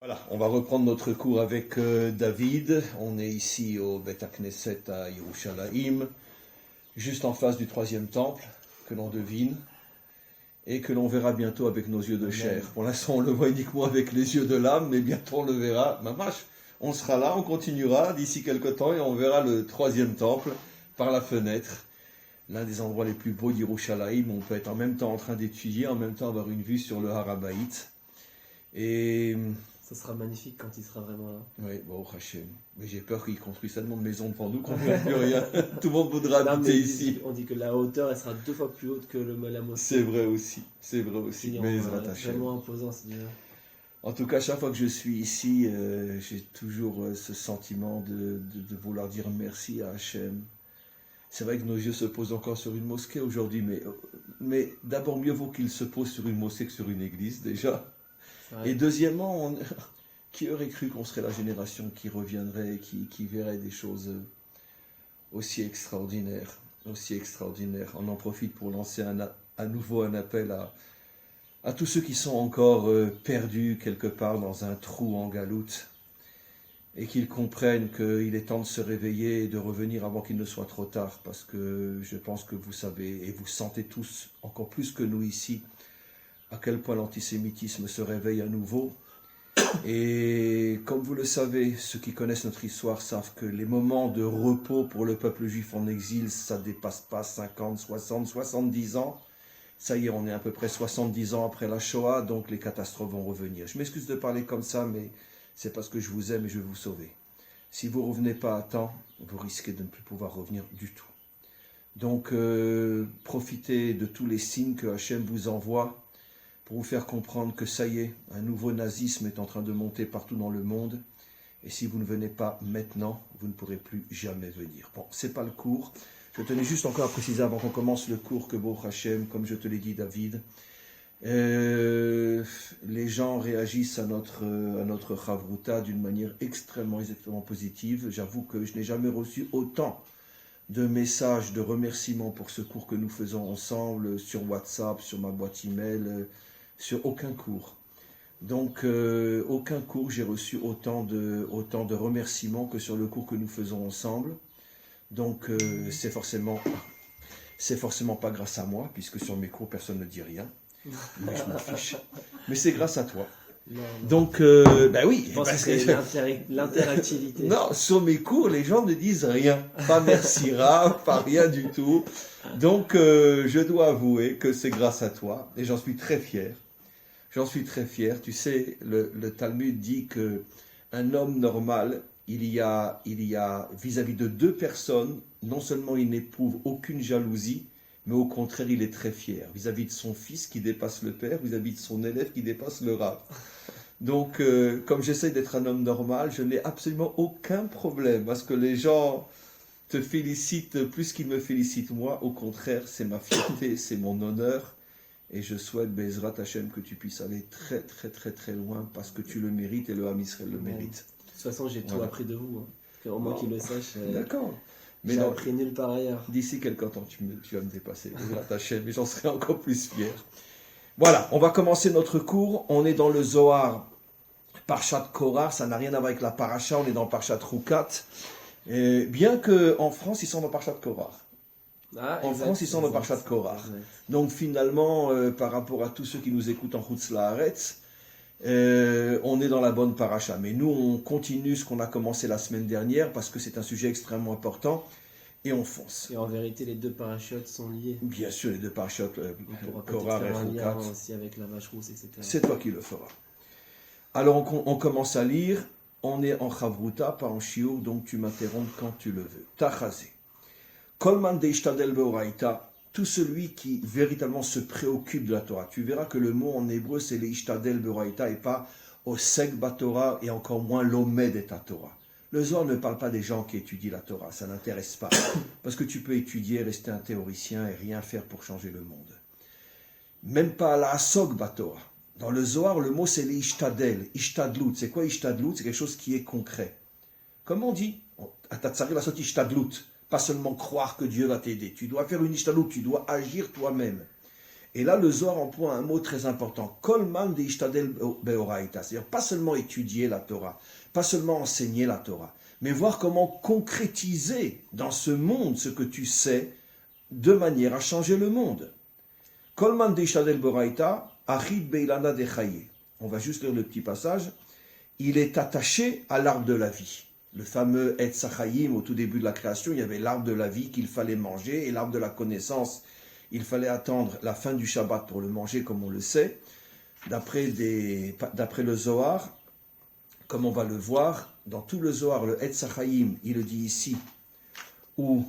Voilà, on va reprendre notre cours avec David. On est ici au Beth Knesset à Yerushalayim, juste en face du troisième temple, que l'on devine, et que l'on verra bientôt avec nos yeux de chair. Pour l'instant, on le voit uniquement avec les yeux de l'âme, mais bientôt on le verra. Mamash, on sera là, on continuera d'ici quelques temps, et on verra le troisième temple par la fenêtre. L'un des endroits les plus beaux d'Yerushalayim, on peut être en même temps en train d'étudier, en même temps avoir une vue sur le Har HaBaït. Et Ça sera magnifique quand il sera vraiment là. oui, bon, Hachem. Mais j'ai peur qu'ils construisent tellement de maisons devant nous qu'on ne verra plus rien. Tout le monde voudra Non, habiter mais ici. on dit que la hauteur, elle sera 2 fois plus haute que la mosquée. C'est vrai aussi. C'est vrai aussi. C'est Mais Ezrat Hachem. vraiment imposant, c'est déjà. En tout cas, chaque fois que je suis ici, j'ai toujours ce sentiment de vouloir dire merci à Hachem. C'est vrai que nos yeux se posent encore sur une mosquée aujourd'hui, mais d'abord, mieux vaut qu'ils se posent sur une mosquée que sur une église, déjà. Et deuxièmement, qui aurait cru qu'on serait la génération qui reviendrait, qui verrait des choses aussi extraordinaires, aussi extraordinaires. On en profite pour lancer à nouveau un appel à tous ceux qui sont encore perdus quelque part dans un trou en galoute et qu'ils comprennent qu'il est temps de se réveiller et de revenir avant qu'il ne soit trop tard, parce que je pense que vous savez et vous sentez tous, encore plus que nous ici, à quel point l'antisémitisme se réveille à nouveau. Et comme vous le savez, ceux qui connaissent notre histoire savent que les moments de repos pour le peuple juif en exil, ça ne dépasse pas 50, 60, 70 ans. Ça y est, on est à peu près 70 ans après la Shoah, donc les catastrophes vont revenir. Je m'excuse de parler comme ça, mais c'est parce que je vous aime et je veux vous sauver. Si vous ne revenez pas à temps, vous risquez de ne plus pouvoir revenir du tout. Donc, profitez de tous les signes que Hachem vous envoie pour vous faire comprendre que ça y est, un nouveau nazisme est en train de monter partout dans le monde. Et si vous ne venez pas maintenant, vous ne pourrez plus jamais venir. Bon, c'est pas le cours. Je tenais juste encore à préciser avant qu'on commence le cours que Baruch Hashem, comme je te l'ai dit David, les gens réagissent à notre Chavruta d'une manière extrêmement positive. J'avoue que je n'ai jamais reçu autant de messages de remerciements pour ce cours que nous faisons ensemble sur WhatsApp, sur ma boîte email, sur aucun cours. Donc, aucun cours, j'ai reçu autant de remerciements que sur le cours que nous faisons ensemble. Donc, c'est forcément pas grâce à moi, puisque sur mes cours, personne ne dit rien. Mais je m'en fiche. Mais c'est grâce à toi. Non. Donc, ben oui. Je pense que c'est l'interactivité. Non, sur mes cours, les gens ne disent rien. Pas merci Rav, pas rien du tout. Donc, je dois avouer que c'est grâce à toi. Et j'en suis très fier. J'en suis très fier. Tu sais, le Talmud dit que un homme normal, il y a vis-à-vis de deux personnes, non seulement il n'éprouve aucune jalousie, mais au contraire, il est très fier. Vis-à-vis de son fils qui dépasse le père, vis-à-vis de son élève qui dépasse le Rav. Donc, comme j'essaie d'être un homme normal, je n'ai absolument aucun problème parce que les gens te félicitent plus qu'ils me félicitent moi. Au contraire, c'est ma fierté, c'est mon honneur. Et je souhaite, Bezrat Hashem, que tu puisses aller très, très, très, très loin parce que tu le mérites et le Ham Israël le mérite. De toute façon, j'ai tout appris de vous. Au moins qu'ils le sachent. D'accord. Mais j'ai appris nulle part ailleurs. D'ici quelques temps, tu vas me dépasser, Bezrat Hashem, et j'en serai encore plus fier. Voilà, on va commencer notre cours. On est dans le Zohar, Parshat Korah, ça n'a rien à voir avec la Paracha, on est dans Parshat Rukat. Bien qu'en France, ils sont dans Parshat Korah. En France, ils sont dans Parshat Korah. Donc finalement, par rapport à tous ceux qui nous écoutent en Chutz La'aretz, on est dans la bonne Paracha. Mais nous, on continue ce qu'on a commencé la semaine dernière parce que c'est un sujet extrêmement important. Et on fonce. Et en vérité, les deux parachutes sont liés. Bien sûr, les deux parachutes, Korah et Rukat. Aussi avec la vache rousse, etc. C'est toi qui le feras. Alors, on commence à lire. On est en Chavruta, pas en Shiur, donc tu m'interromps quand tu le veux. Tachazé. Kolman deishtadel beoraita. Tout celui qui véritablement se préoccupe de la Torah. Tu verras que le mot en hébreu, c'est leishtadel beoraita et pas osek batorah et encore moins l'omed et ta Torah. Le Zohar ne parle pas des gens qui étudient la Torah, ça n'intéresse pas. Parce que tu peux étudier, rester un théoricien et rien faire pour changer le monde. Même pas la asok batorah. Dans le Zohar, le mot c'est l'ishtadel, ishtadlut. C'est quoi ishtadlut? C'est quelque chose qui est concret. Comme on dit, atatsari la sot ishtadlut. Pas seulement croire que Dieu va t'aider. Tu dois faire une ishtadlut, tu dois agir toi-même. Et là, le Zohar emploie un mot très important. Kolman de ishtadel beoraita. C'est-à-dire pas seulement étudier la Torah, pas seulement enseigner la Torah, mais voir comment concrétiser dans ce monde ce que tu sais de manière à changer le monde. Kolman de ishtadel beoraita, achid beilana de chaye. On va juste lire le petit passage. Il est attaché à l'arbre de la vie. Le fameux Etz HaChaïm, au tout début de la création, il y avait l'arbre de la vie qu'il fallait manger et l'arbre de la connaissance. Il fallait attendre la fin du Shabbat pour le manger, comme on le sait. D'après le Zohar, comme on va le voir, dans tout le Zohar, le Etz HaChaïm, il le dit ici, ou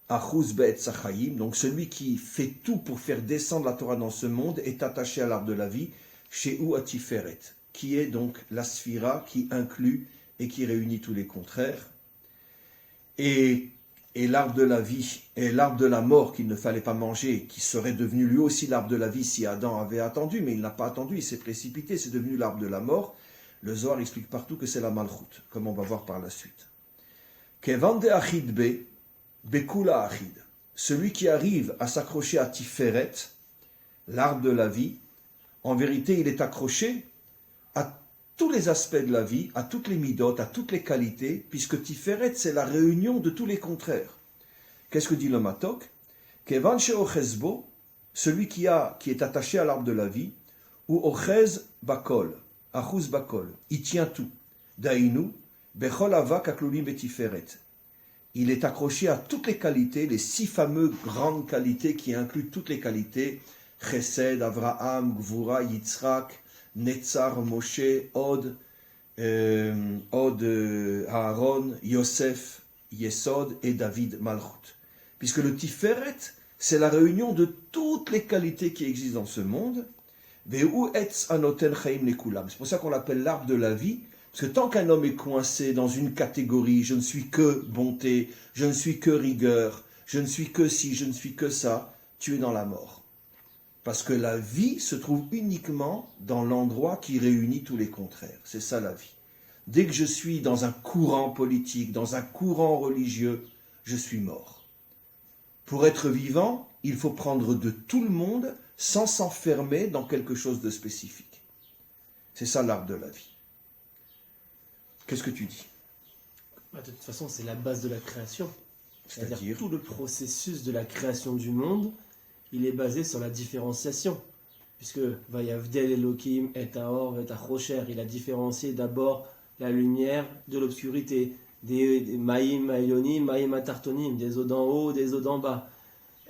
Achuz be'Etz HaChaïm, donc celui qui fait tout pour faire descendre la Torah dans ce monde, est attaché à l'arbre de la vie, chez ou Atiferet, qui est donc la sphira qui inclut et qui réunit tous les contraires. Et l'arbre de la vie et l'arbre de la mort qu'il ne fallait pas manger, qui serait devenu lui aussi l'arbre de la vie si Adam avait attendu, mais il n'a pas attendu, il s'est précipité, c'est devenu l'arbre de la mort. Le Zohar explique partout que c'est la malchoute, comme on va voir par la suite. Kevande achid be, bekula achid. Celui qui arrive à s'accrocher à Tiferet, l'arbre de la vie, en vérité, il est accroché à tous les aspects de la vie, à toutes les midotes, à toutes les qualités, puisque Tiferet, c'est la réunion de tous les contraires. Qu'est-ce que dit le Matok? Kevan she'ochezbo, celui qui est attaché à l'arbre de la vie, ou ochez bakol, achuz bakol, il tient tout. Dainu, bechol avak aklulim betiferet. Il est accroché à toutes les qualités, les 6 fameuses grandes qualités qui incluent toutes les qualités, Chesed, Avraham, Gvura, Yitzhak, Netzar, Moshe, Od, Aaron, Yosef, Yesod et David Malchut. Puisque le Tiferet, c'est la réunion de toutes les qualités qui existent dans ce monde. C'est pour ça qu'on l'appelle l'arbre de la vie, parce que tant qu'un homme est coincé dans une catégorie, je ne suis que bonté, je ne suis que rigueur, je ne suis que ci, je ne suis que ça, tu es dans la mort. Parce que la vie se trouve uniquement dans l'endroit qui réunit tous les contraires. C'est ça la vie. Dès que je suis dans un courant politique, dans un courant religieux, je suis mort. Pour être vivant, il faut prendre de tout le monde sans s'enfermer dans quelque chose de spécifique. C'est ça l'arbre de la vie. Qu'est-ce que tu dis? De toute façon, c'est la base de la création. C'est-à-dire tout le processus de la création du monde, il est basé sur la différenciation. Puisque Vayavdel Elohim et Aor et Achocher, il a différencié d'abord la lumière de l'obscurité, des Maïm Ayonim, Maïm Atartonim, des eaux d'en haut, des eaux d'en bas,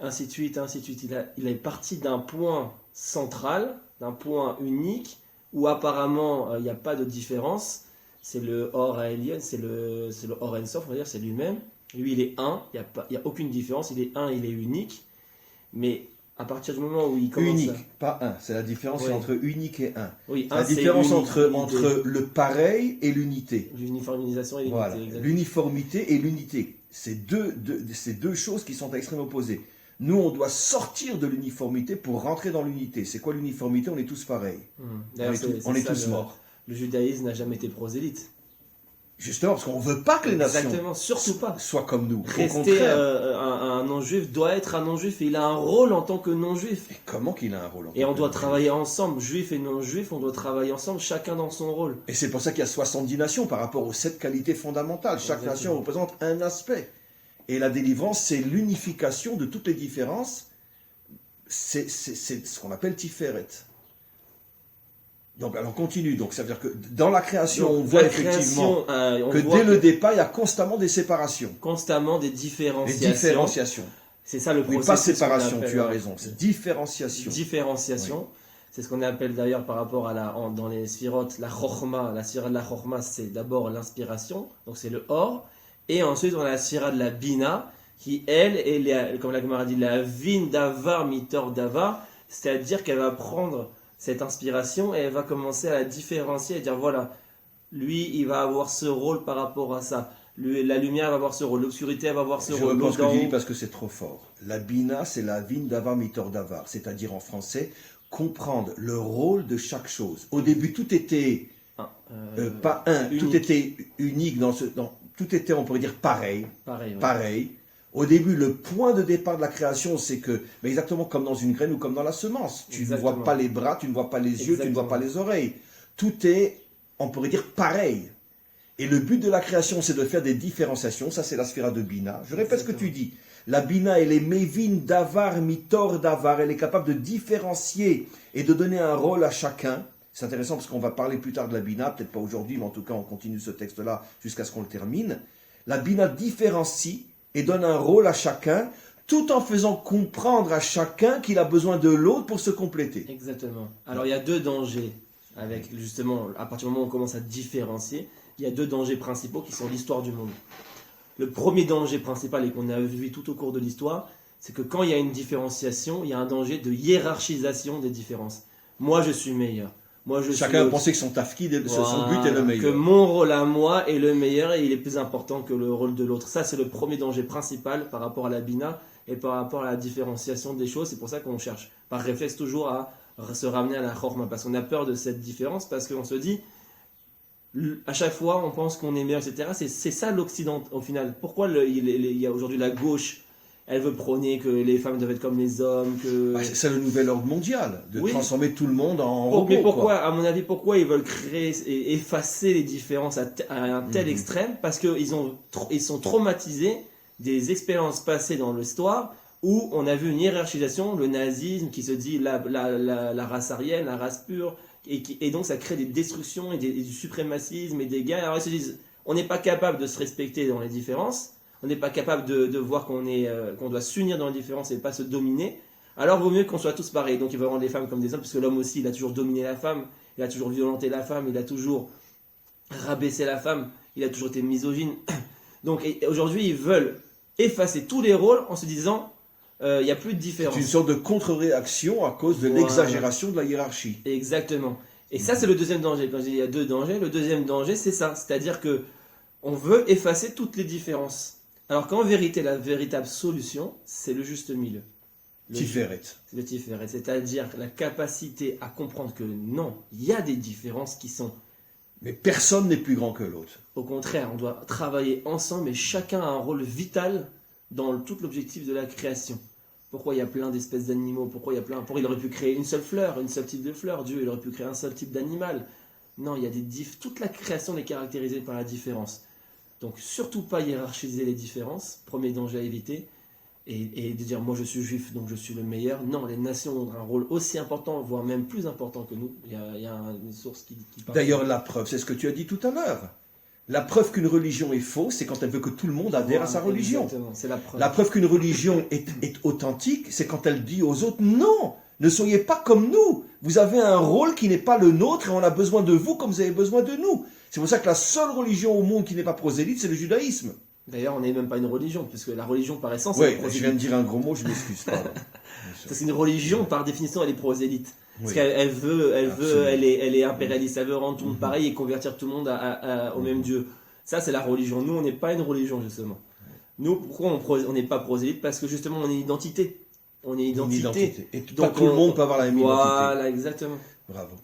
ainsi de suite, ainsi de suite. Il est parti d'un point central, d'un point unique, où apparemment il n'y a pas de différence. C'est le Or Aélien, c'est le Or Ensof, on va dire, c'est lui-même. Lui, il est un, il n'y a aucune différence, il est un, il est unique. Mais à partir du moment où il commence unique, pas un. C'est la différence entre unique et un. Oui, la différence entre le pareil et l'unité. L'uniformisation et l'unité. Voilà. L'uniformité et l'unité. C'est deux choses qui sont à l'extrême opposé. Nous, on doit sortir de l'uniformité pour rentrer dans l'unité. C'est quoi l'uniformité? On est tous pareils. On est tous morts. Le judaïsme n'a jamais été prosélyte. Justement, parce qu'on ne veut pas que les nations soient comme nous. Rester un non-juif doit être un non-juif et il a un rôle en tant que non-juif. Et comment qu'il a un rôle en tant que Et on doit travailler ensemble, juifs et non-juifs, on doit travailler ensemble, chacun dans son rôle. Et c'est pour ça qu'il y a 70 nations par rapport aux 7 qualités fondamentales. Chaque nation représente un aspect. Et la délivrance, c'est l'unification de toutes les différences. C'est ce qu'on appelle Tiferet. Donc, alors continue. Donc, ça veut dire que dans la création, on voit effectivement dès le départ, il y a constamment des séparations. Constamment des différenciations. Des différenciations. C'est ça le processus. Oui, pas séparation, tu as raison. C'est différenciation. Différenciation. Oui. C'est ce qu'on appelle d'ailleurs par rapport à dans les sphirotes, la chorma. La sphira de la chorma, c'est d'abord l'inspiration. Donc, c'est le or. Et ensuite, on a la sphira de la bina, qui, elle, est, comme la Gemara dit, la vin davar mitor davar. C'est-à-dire qu'elle va prendre cette inspiration et elle va commencer à la différencier et dire voilà, lui il va avoir ce rôle par rapport à ça, la lumière va avoir ce rôle, l'obscurité elle va avoir ce rôle. Je pense que tu dis parce que c'est trop fort. La bina c'est la vin davar mitor davar, c'est-à-dire en français comprendre le rôle de chaque chose. Au début tout était pas un, unique. Tout était unique tout était on pourrait dire pareil. Au début, le point de départ de la création, c'est que, exactement comme dans une graine ou comme dans la semence, tu ne vois pas les bras, tu ne vois pas les yeux, tu ne vois pas les oreilles. Tout est, on pourrait dire, pareil. Et le but de la création, c'est de faire des différenciations. Ça, c'est la sphère de Bina. Je répète ce que tu dis. La Bina, elle est Mevin Davar, Mitor Davar. Elle est capable de différencier et de donner un rôle à chacun. C'est intéressant parce qu'on va parler plus tard de la Bina, peut-être pas aujourd'hui, mais en tout cas, on continue ce texte-là jusqu'à ce qu'on le termine. La Bina différencie et donne un rôle à chacun, tout en faisant comprendre à chacun qu'il a besoin de l'autre pour se compléter. Exactement. Alors, il y a deux dangers, avec justement, à partir du moment où on commence à différencier, il y a deux dangers principaux qui sont l'histoire du monde. Le premier danger principal, et qu'on a vu tout au cours de l'histoire, c'est que quand il y a une différenciation, il y a un danger de hiérarchisation des différences. Moi, je suis meilleur. Chacun a pensé que son tafkid, son but est le meilleur. Que mon rôle à moi est le meilleur et il est plus important que le rôle de l'autre. Ça, c'est le premier danger principal par rapport à la bina et par rapport à la différenciation des choses. C'est pour ça qu'on cherche, par réflexe, toujours à se ramener à la chorma. Parce qu'on a peur de cette différence, parce qu'on se dit, à chaque fois, on pense qu'on est meilleur, etc. C'est ça l'Occident, au final. Pourquoi il y a aujourd'hui la gauche? Elle veut prôner que les femmes doivent être comme les hommes. C'est le nouvel ordre mondial, de transformer tout le monde en robot. Mais pourquoi, à mon avis, pourquoi ils veulent créer et effacer les différences à un tel extrême? Parce qu'ils sont traumatisés des expériences passées dans l'histoire où on a vu une hiérarchisation, le nazisme qui se dit la race aryenne, la race pure, et donc ça crée des destructions et du suprémacisme et des guerres. Alors ils se disent, on n'est pas capable de se respecter dans les différences. On n'est pas capable de voir qu'on doit s'unir dans les différences et pas se dominer, alors vaut mieux qu'on soit tous pareils. Donc il veut rendre les femmes comme des hommes, parce que l'homme aussi, il a toujours dominé la femme, il a toujours violenté la femme, il a toujours rabaissé la femme, il a toujours été misogyne. Donc aujourd'hui, ils veulent effacer tous les rôles en se disant, il n'y a plus de différence. C'est une sorte de contre-réaction à cause de l'exagération de la hiérarchie. Exactement. Et ça, c'est le deuxième danger. Quand je dis il y a deux dangers, le deuxième danger, c'est ça. C'est-à-dire que on veut effacer toutes les différences. Alors qu'en vérité, la véritable solution, c'est le juste milieu. Tiferet. C'est le Tiferet, c'est-à-dire la capacité à comprendre que non, il y a des différences qui sont... Mais personne n'est plus grand que l'autre. Au contraire, on doit travailler ensemble et chacun a un rôle vital dans tout l'objectif de la création. Pourquoi il y a plein d'espèces d'animaux? Pourquoi il aurait pu créer une seule fleur, une seule type de fleur? Dieu, il aurait pu créer un seul type d'animal. Non, il y a toute la création est caractérisée par la différence. Donc surtout pas hiérarchiser les différences, premier danger à éviter, et de dire moi je suis juif donc je suis le meilleur. Non, les nations ont un rôle aussi important, voire même plus important que nous. Il y a une source qui parle. D'ailleurs la preuve, c'est ce que tu as dit tout à l'heure. La preuve qu'une religion est fausse, c'est quand elle veut que tout le monde adhère à sa religion. Exactement, c'est la preuve. La preuve qu'une religion est authentique, c'est quand elle dit aux autres non, ne soyez pas comme nous. Vous avez un rôle qui n'est pas le nôtre et on a besoin de vous comme vous avez besoin de nous. C'est pour ça que la seule religion au monde qui n'est pas prosélyte, c'est le judaïsme. D'ailleurs, on n'est même pas une religion, puisque la religion par essence, c'est prosélyte. Je viens de dire un gros mot, je m'excuse. C'est une religion, par définition, elle est prosélyte. Parce qu'elle elle est impérialiste, elle veut rendre tout le monde pareil et convertir tout le monde au même Dieu. Ça, c'est la religion. Nous, on n'est pas une religion, justement. Nous, pourquoi on n'est pas prosélyte? Parce que justement, on est une identité. On est une identité. Et donc, pas tout le monde peut avoir la même identité. Voilà, exactement. Bravo.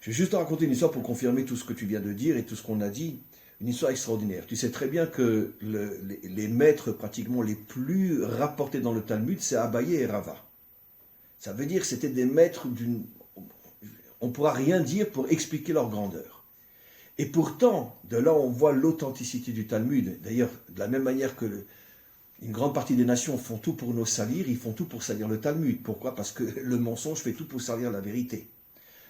Je vais juste te raconter une histoire pour confirmer tout ce que tu viens de dire et tout ce qu'on a dit. Une histoire extraordinaire. Tu sais très bien que les maîtres pratiquement les plus rapportés dans le Talmud, c'est Abaye et Rava. Ça veut dire que c'était des maîtres on ne pourra rien dire pour expliquer leur grandeur. Et pourtant, de là on voit l'authenticité du Talmud. D'ailleurs, de la même manière que une grande partie des nations font tout pour nous salir, ils font tout pour salir le Talmud. Pourquoi? Parce que le mensonge fait tout pour salir la vérité.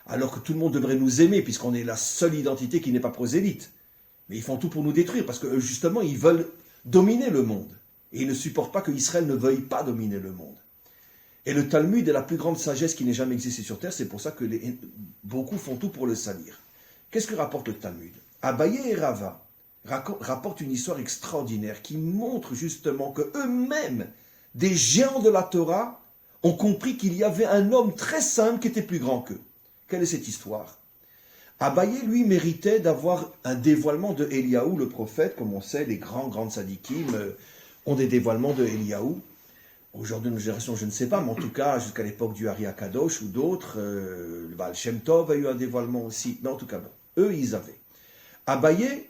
Alors que tout le monde devrait nous aimer, puisqu'on est la seule identité qui n'est pas prosélyte. Mais ils font tout pour nous détruire, parce que justement, ils veulent dominer le monde. Et ils ne supportent pas qu'Israël ne veuille pas dominer le monde. Et le Talmud est la plus grande sagesse qui n'ait jamais existé sur Terre, c'est pour ça que beaucoup font tout pour le salir. Qu'est-ce que rapporte le Talmud? Abaye et Rava rapportent une histoire extraordinaire qui montre justement que eux-mêmes, des géants de la Torah, ont compris qu'il y avait un homme très simple qui était plus grand qu'eux. Quelle est cette histoire? Abaye, lui, méritait d'avoir un dévoilement de Eliaou, le prophète. Comme on sait, les grands sadikim ont des dévoilements de Eliaou. Aujourd'hui, nos générations, je ne sais pas, mais en tout cas, jusqu'à l'époque du Ari Akadosh ou d'autres, le Baal Shem Tov a eu un dévoilement aussi. Mais en tout cas, bon, eux, ils avaient. Abaye,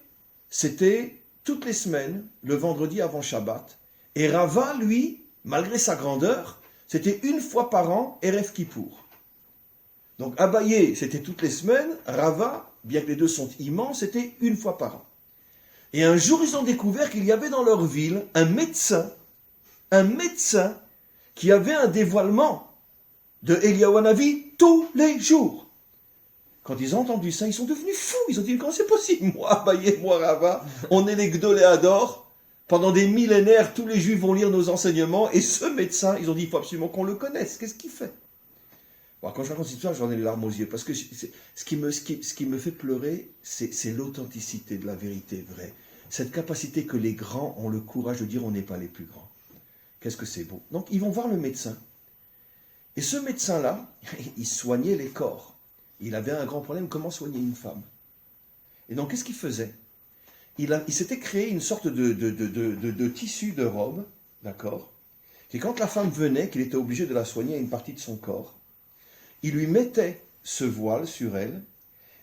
c'était toutes les semaines, le vendredi avant Shabbat, Et Rava, lui, malgré sa grandeur, c'était une fois par an, Erev Kippour. Donc Abaye, c'était toutes les semaines, Rava, bien que les deux sont immenses, c'était une fois par an. Et un jour, ils ont découvert qu'il y avait dans leur ville un médecin qui avait un dévoilement de Eliyahu Hanavi tous les jours. Quand ils ont entendu ça, ils sont devenus fous. Ils ont dit, comment c'est possible? Moi, Abaye, moi, Rava, on est les Gdoléador. Pendant des millénaires, tous les Juifs vont lire nos enseignements. Et ce médecin, ils ont dit, il faut absolument qu'on le connaisse. Qu'est-ce qu'il fait? Bon, quand je raconte cette histoire, j'en ai les larmes aux yeux. Parce que ce qui me fait pleurer, c'est l'authenticité de la vérité vraie. Cette capacité que les grands ont le courage de dire, on n'est pas les plus grands. Qu'est-ce que c'est beau. Donc, ils vont voir le médecin. Et ce médecin-là, il soignait les corps. Il avait un grand problème, comment soigner une femme. Et donc, qu'est-ce qu'il faisait? Il s'était créé une sorte de tissu de robe, d'accord? Et quand la femme venait, qu'il était obligé de la soigner à une partie de son corps, il lui mettait ce voile sur elle,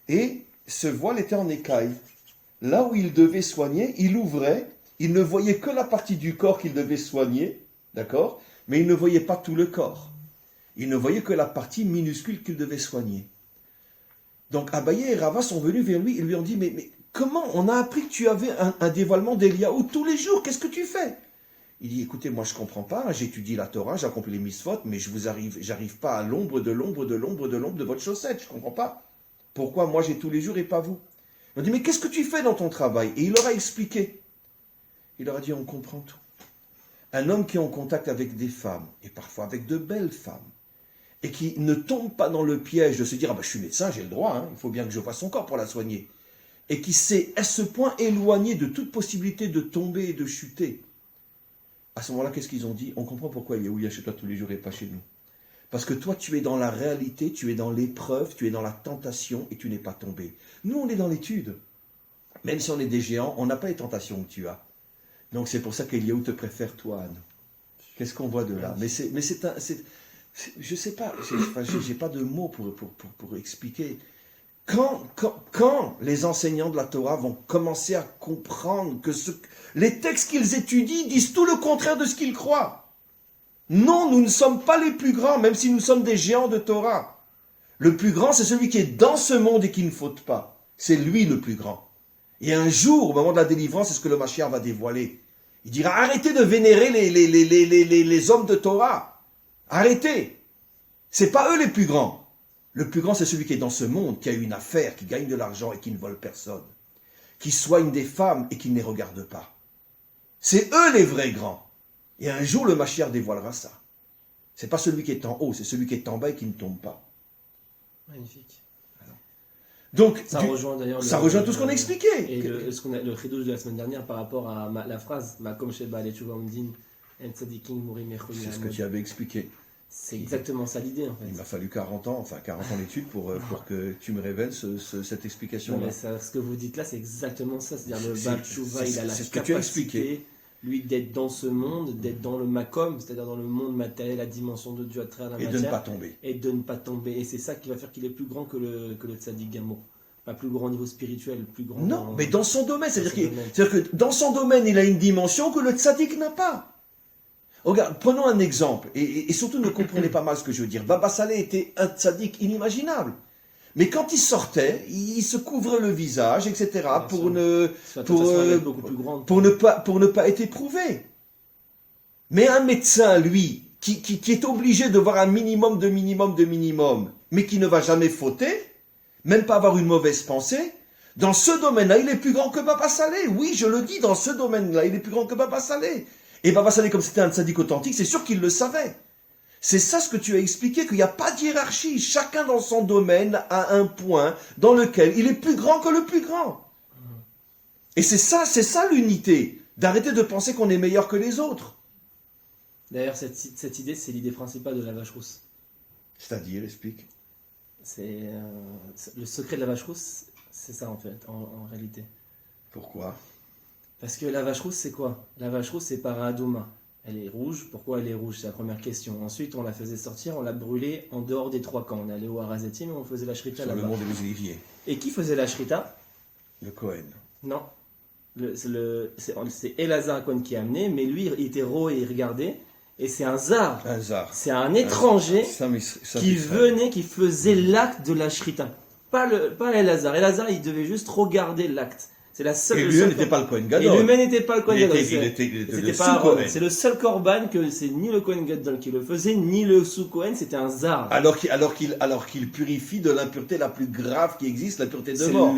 et ce voile était en écaille. Là où il devait soigner, il ouvrait, il ne voyait que la partie du corps qu'il devait soigner, d'accord? Mais il ne voyait pas tout le corps. Il ne voyait que la partie minuscule qu'il devait soigner. Donc Abaye et Rava sont venus vers lui et lui ont dit, mais comment on a appris que tu avais un dévoilement d'Eliyahu tous les jours, qu'est-ce que tu fais? Il dit, écoutez, moi je ne comprends pas, j'étudie la Torah, j'accomplis les mitzvot, mais j'arrive pas à l'ombre de votre chaussette, je ne comprends pas. Pourquoi moi j'ai tous les jours et pas vous? Il a dit, mais qu'est-ce que tu fais dans ton travail? Et il leur a expliqué. Il leur a dit, on comprend tout. Un homme qui est en contact avec des femmes, et parfois avec de belles femmes, et qui ne tombe pas dans le piège de se dire, je suis médecin, j'ai le droit, il faut bien que je fasse son corps pour la soigner, et qui s'est à ce point éloigné de toute possibilité de tomber et de chuter. À ce moment-là, qu'est-ce qu'ils ont dit? On comprend pourquoi il y a chez toi tous les jours et pas chez nous. Parce que toi, tu es dans la réalité, tu es dans l'épreuve, tu es dans la tentation et tu n'es pas tombé. Nous, on est dans l'étude. Même si on est des géants, on n'a pas les tentations que tu as. Donc c'est pour ça qu'Eliyahu te préfère toi, Anne. Qu'est-ce qu'on voit de là? Je sais pas, j'ai pas de mots pour expliquer. Quand les enseignants de la Torah vont commencer à comprendre que les textes qu'ils étudient disent tout le contraire de ce qu'ils croient. Non, nous ne sommes pas les plus grands, même si nous sommes des géants de Torah. Le plus grand, c'est celui qui est dans ce monde et qui ne faute pas. C'est lui le plus grand. Et un jour, au moment de la délivrance, c'est ce que le Mashiach va dévoiler. Il dira, arrêtez de vénérer les hommes de Torah. Arrêtez. C'est pas eux les plus grands. Le plus grand, c'est celui qui est dans ce monde, qui a une affaire, qui gagne de l'argent et qui ne vole personne. Qui soigne des femmes et qui ne les regarde pas. C'est eux les vrais grands. Et un jour, le Mashiach dévoilera ça. C'est pas celui qui est en haut, c'est celui qui est en bas et qui ne tombe pas. Magnifique. Donc, ça rejoint tout ce qu'on a expliqué. Et le chidouche de la semaine dernière par rapport à la phrase Makom Sheba Lechuva Umdin En Tzadikim Murim Echol. C'est ce que tu avais expliqué. C'est exactement ça l'idée en fait. Il m'a fallu 40 ans d'études pour que tu me révèles cette explication-là. Ce que vous dites là, c'est exactement ça. C'est-à-dire le Baal Tshuva, il a la capacité, lui, d'être dans ce monde, d'être dans le Makom, c'est-à-dire dans le monde matériel, la dimension de Dieu à travers la matière. Et de ne pas tomber. Et de ne pas tomber. Et c'est ça qui va faire qu'il est plus grand que le Tzadik Gamour. Pas plus grand au niveau spirituel, plus grand. Non, mais dans son domaine. C'est-à-dire que dans son domaine, il a une dimension que le Tzadik n'a pas. Regarde, prenons un exemple, et surtout ne comprenez pas mal ce que je veux dire. Baba Saleh était un tzaddik inimaginable. Mais quand il sortait, il se couvrait le visage, etc., pour ne pas être éprouvé. Mais un médecin, lui, qui est obligé de voir un minimum, mais qui ne va jamais fauter, même pas avoir une mauvaise pensée, dans ce domaine-là, il est plus grand que Baba Saleh. Oui, je le dis, dans ce domaine-là, il est plus grand que Baba Saleh. Et Baba Saleh, comme c'était un tzaddik authentique, c'est sûr qu'il le savait. C'est ça ce que tu as expliqué, qu'il n'y a pas de hiérarchie. Chacun dans son domaine a un point dans lequel il est plus grand que le plus grand. Et c'est ça l'unité. D'arrêter de penser qu'on est meilleur que les autres. D'ailleurs, cette idée, c'est l'idée principale de la vache rousse. C'est-à-dire, explique. Le secret de la vache rousse, c'est ça en fait, en réalité. Pourquoi ? Parce que la vache rousse, c'est quoi? La vache rousse, c'est Paradouma. Elle est rouge. Pourquoi elle est rouge? C'est la première question. Ensuite, on la faisait sortir, on l'a brûlée en dehors des 3 camps. On allait au Harazetim et on faisait la shrita là-bas. Sur le mont des Oliviers. Et qui faisait la shrita? Le Kohen. Non. C'est Elazar Cohen qui a amené, mais lui, il était et il regardait. Et c'est un zar. Un zar. C'est un étranger qui venait, qui faisait l'acte de la shrita. Pas Elazar. Elazar, il devait juste regarder l'acte. C'est la seule. Et lui n'était pas le Kohen Gadol. Et lui-même n'était pas le Kohen Gadol. Il était le pas sous-Kohen. C'est le seul korban que c'est ni le Kohen Gadol qui le faisait, ni le sous-Kohen, c'était un zar. Alors qu'il purifie de l'impureté la plus grave qui existe, la pureté de mort.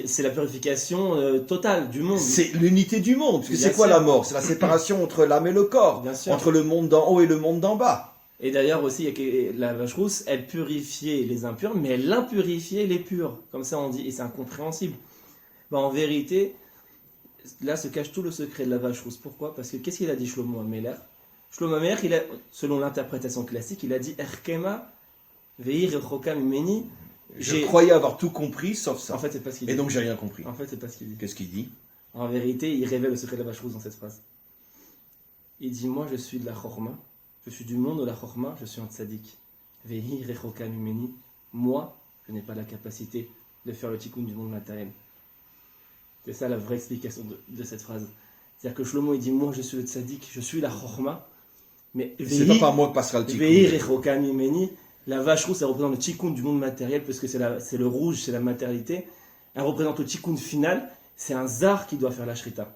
C'est la purification totale du monde. C'est l'unité du monde. Parce que c'est quoi la mort? C'est la séparation entre l'âme et le corps, entre le monde d'en haut et le monde d'en bas. Et d'ailleurs aussi, la vache rousse, elle purifiait les impurs, mais elle impurifiait les purs. Comme ça on dit, et c'est incompréhensible. En vérité, là se cache tout le secret de la vache rousse. Pourquoi? Parce que qu'est-ce qu'il a dit Shlomo Ameler? Shlomo Ameler, selon l'interprétation classique, il a dit Erkema veir rechoka mimeni. Je croyais avoir tout compris sauf ça. En fait, c'est pas ce qu'il dit. Et donc j'ai rien compris. En fait, c'est pas ce qu'il dit. Qu'est-ce qu'il dit? En vérité, il révèle le secret de la vache rousse dans cette phrase. Il dit moi, je suis de la chorma, je suis du monde de la chorma, je suis un tzaddik. Veir rechoka mimeni. Moi, je n'ai pas la capacité de faire le tikkun du monde matériel. C'est ça la vraie explication de cette phrase. C'est-à-dire que Shlomo il dit moi je suis le tzaddik, je suis la chorma, mais c'est pas par moi que passera le tikkun. La vache rousse elle représente le tikkun du monde matériel parce que c'est le rouge, c'est la matérialité. Elle représente le tikkun final, c'est un zar qui doit faire la shrita.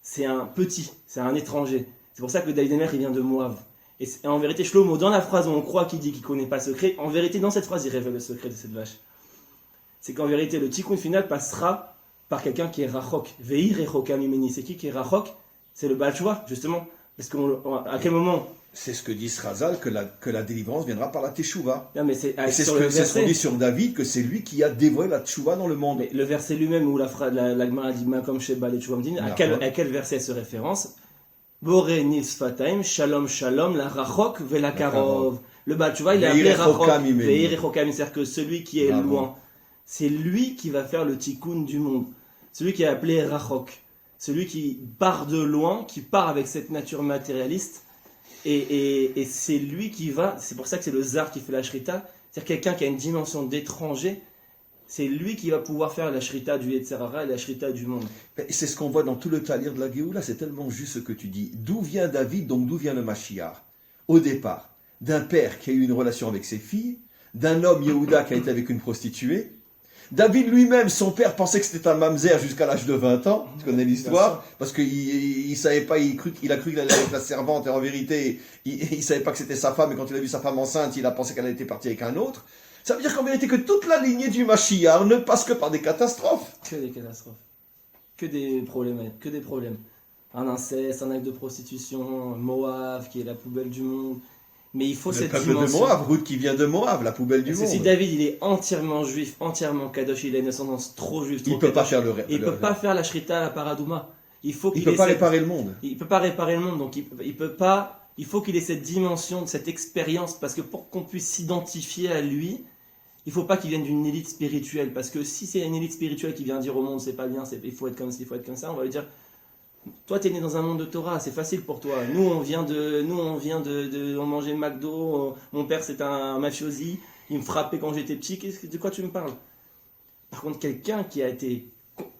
C'est un petit, c'est un étranger. C'est pour ça que David Emer il vient de Moab. Et en vérité Shlomo dans la phrase où on croit qu'il dit qu'il connaît pas le secret, en vérité dans cette phrase il révèle le secret de cette vache. C'est qu'en vérité le tikkun final passera par quelqu'un qui est rachok. Veir rechoka mimeni. C'est qui est rachok? C'est le Baal Tshuva, justement. Parce qu'à quel moment? C'est ce que dit Srazal, que la délivrance viendra par la teshuva. Non, mais c'est ce qu'on dit sur David, que c'est lui qui a dévoilé la teshuva dans le monde. Mais le verset lui-même où la Gemara dit Makom Sheba le Tshuva Mdin, à quel verset se référence? Boré Nifsfataim, Shalom Shalom, la rachok vela karov. Le Baal Tshuva, il a appelé rachok. Veir rechoka mimeni. C'est-à-dire que celui qui est loin, c'est lui qui va faire le tikkun du monde. Celui qui est appelé Rachok, celui qui part de loin, qui part avec cette nature matérialiste, et c'est lui qui va, c'est pour ça que c'est le zar qui fait la shrita, c'est-à-dire quelqu'un qui a une dimension d'étranger, c'est lui qui va pouvoir faire la shrita du Yetzer Hara et la shrita du monde. C'est ce qu'on voit dans tout le talir de la Géoula, c'est tellement juste ce que tu dis. D'où vient David, donc d'où vient le Mashiach? Au départ, d'un père qui a eu une relation avec ses filles, d'un homme Yehuda qui a été avec une prostituée. David lui-même, son père pensait que c'était un mamzer jusqu'à l'âge de 20 ans. Tu connais l'histoire? Parce qu'il savait pas, il a cru qu'il allait avec la servante, et en vérité, il savait pas que c'était sa femme, et quand il a vu sa femme enceinte, il a pensé qu'elle était partie avec un autre. Ça veut dire qu'en vérité, que toute la lignée du Mashiach ne passe que par des catastrophes. Que des catastrophes. Que des problèmes. Un inceste, un acte de prostitution, Moab, qui est la poubelle du monde. Mais il faut cette dimension. Le peuple de Moab, Ruth qui vient de Moab, la poubelle du monde. Si David il est entièrement juif, entièrement kadosh, il a une ascendance trop juive, trop il peut pas faire il peut pas faire la shrita, la paradouma. Il peut pas réparer le monde. Il peut pas réparer le monde, donc il peut pas. Il faut qu'il ait cette dimension, cette expérience, parce que pour qu'on puisse s'identifier à lui, il faut pas qu'il vienne d'une élite spirituelle, parce que si c'est une élite spirituelle qui vient dire au monde c'est pas bien, il faut être comme ça, il faut être comme ça, on va lui dire. Toi, t'es né dans un monde de Torah, c'est facile pour toi. Nous, on mangeait McDo. Mon père, c'est un mafiosi. Il me frappait quand j'étais petit. De quoi tu me parles? Par contre, quelqu'un qui a été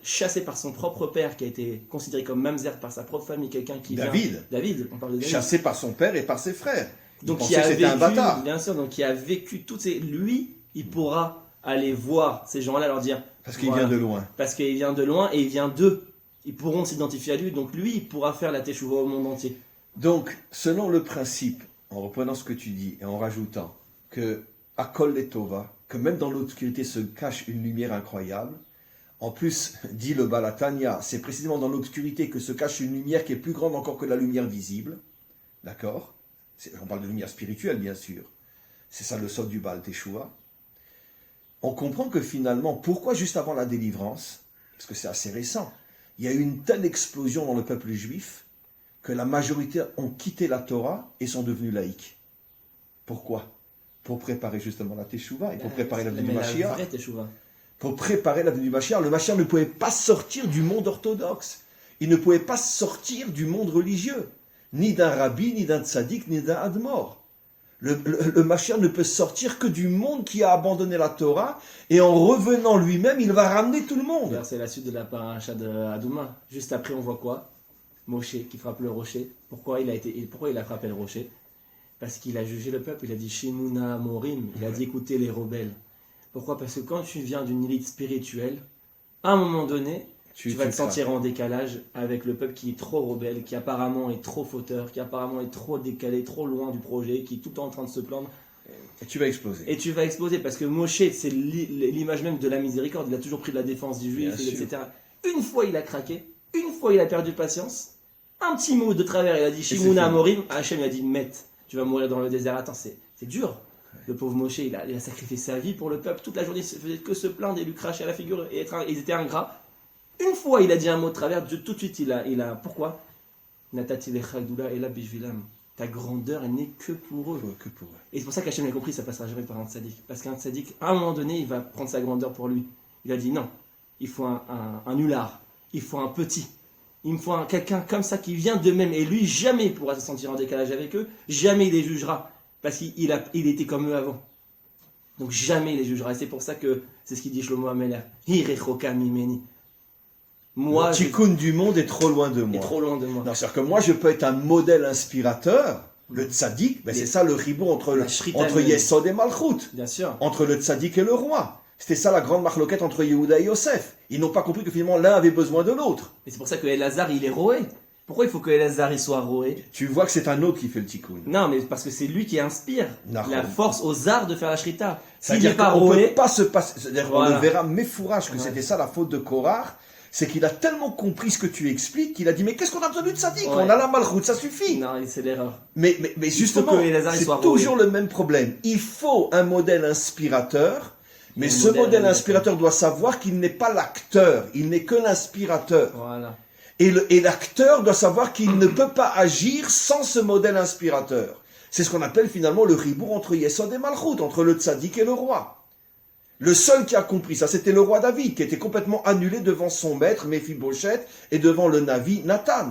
chassé par son propre père, qui a été considéré comme mamzer par sa propre famille, quelqu'un qui David, on parle de David. Chassé par son père et par ses frères. Donc, qui a vécu, un bâtard. Bien sûr, donc qui a vécu toutes ces. Lui, il pourra aller voir ces gens-là, leur dire. Parce qu'il vient de loin. Parce qu'il vient de loin et il vient d'eux. Ils pourront s'identifier à lui, donc lui, il pourra faire la teshuva au monde entier. Donc, selon le principe, en reprenant ce que tu dis et en rajoutant que à Kol Letova, que même dans l'obscurité se cache une lumière incroyable, en plus, dit le Balatania, c'est précisément dans l'obscurité que se cache une lumière qui est plus grande encore que la lumière visible. D'accord? On parle de lumière spirituelle, bien sûr. C'est ça le sort du Baal Teshuva. On comprend que finalement, pourquoi juste avant la délivrance, parce que c'est assez récent, il y a eu une telle explosion dans le peuple juif que la majorité ont quitté la Torah et sont devenus laïcs. Pourquoi? Pour préparer justement la Teshuvah et pour préparer la venue du Mashiach. Pour préparer la venue du Mashiach. Le Mashiach ne pouvait pas sortir du monde orthodoxe. Il ne pouvait pas sortir du monde religieux. Ni d'un rabbi, ni d'un tzaddik, ni d'un admor. Le Mashiach ne peut sortir que du monde qui a abandonné la Torah, et en revenant lui-même, il va ramener tout le monde. D'ailleurs, c'est la suite de la paracha de Adouma. Juste après, on voit quoi? Moshe qui frappe le rocher. Pourquoi il a frappé le rocher? Parce qu'il a jugé le peuple. Il a dit Shimuna Morim. Il a dit écoutez les rebelles. Pourquoi? Parce que quand tu viens d'une élite spirituelle, à un moment donné, tu vas te sentir en décalage avec le peuple qui est trop rebelle, qui apparemment est trop fauteur, qui apparemment est trop décalé, trop loin du projet, qui est tout le temps en train de se plaindre. Et tu vas exploser. Et tu vas exploser parce que Moshe, c'est l'image même de la miséricorde. Il a toujours pris de la défense du juif, etc. Une fois il a craqué, une fois il a perdu patience, un petit mot de travers, il a dit Shimuna Amorim, Hachem a dit Met, tu vas mourir dans le désert. Attends, c'est dur. Le pauvre Moshe, il a sacrifié sa vie pour le peuple. Toute la journée, il ne faisait que se plaindre et lui cracher à la figure et ils étaient ingrats. Une fois, il a dit un mot de travers, Dieu, tout de suite, il a pourquoi Natati lechagdula ela bishvilam. Ta grandeur, elle n'est que pour eux. Et c'est pour ça qu'Hachem a compris, ça passera jamais par un tzaddik. Parce qu'un tzaddik, à un moment donné, il va prendre sa grandeur pour lui. Il a dit non, il faut un nulard, il faut un petit. Il me faut quelqu'un comme ça qui vient d'eux-mêmes. Et lui, jamais il pourra se sentir en décalage avec eux, jamais il les jugera. Parce qu'il était comme eux avant. Donc jamais il les jugera. Et c'est pour ça que c'est ce qu'il dit Shlomo Ameler. Hirechoka mimeni. Moi, le tikkun du monde est trop loin de moi. Est trop loin de moi. Non, c'est-à-dire que moi, je peux être un modèle inspirateur. Le tzaddik, ben c'est ça le ribour entre Yesod et Malchut. Bien sûr. Entre le tzaddik et le roi. C'était ça la grande marloquette entre Yehuda et Yosef. Ils n'ont pas compris que finalement l'un avait besoin de l'autre. Et c'est pour ça que Elazar, il est roé. Pourquoi il faut que Elazar il soit roé? Tu vois que c'est un autre qui fait le tikkun. Non, mais parce que c'est lui qui inspire la force aux arts de faire la shrita. S'il n'est pas roé, on ne peut pas se passer. C'est-à-dire qu'on le verra méfourage que c'était ça la faute de Korach. C'est qu'il a tellement compris ce que tu expliques qu'il a dit mais qu'est-ce qu'on a besoin d'une tzaddik? On a la malchoute, ça suffit. Non, c'est l'erreur. Mais justement, c'est toujours le même problème. Il faut un modèle inspirateur, mais ce modèle inspirateur doit savoir qu'il n'est pas l'acteur, il n'est que l'inspirateur. Voilà. Et l'acteur doit savoir qu'il ne peut pas agir sans ce modèle inspirateur. C'est ce qu'on appelle finalement le ribour entre Yesod et Malchut, entre le tzaddik et le roi. Le seul qui a compris ça, c'était le roi David, qui était complètement annulé devant son maître, Méphibosheth, et devant le Navi, Nathan.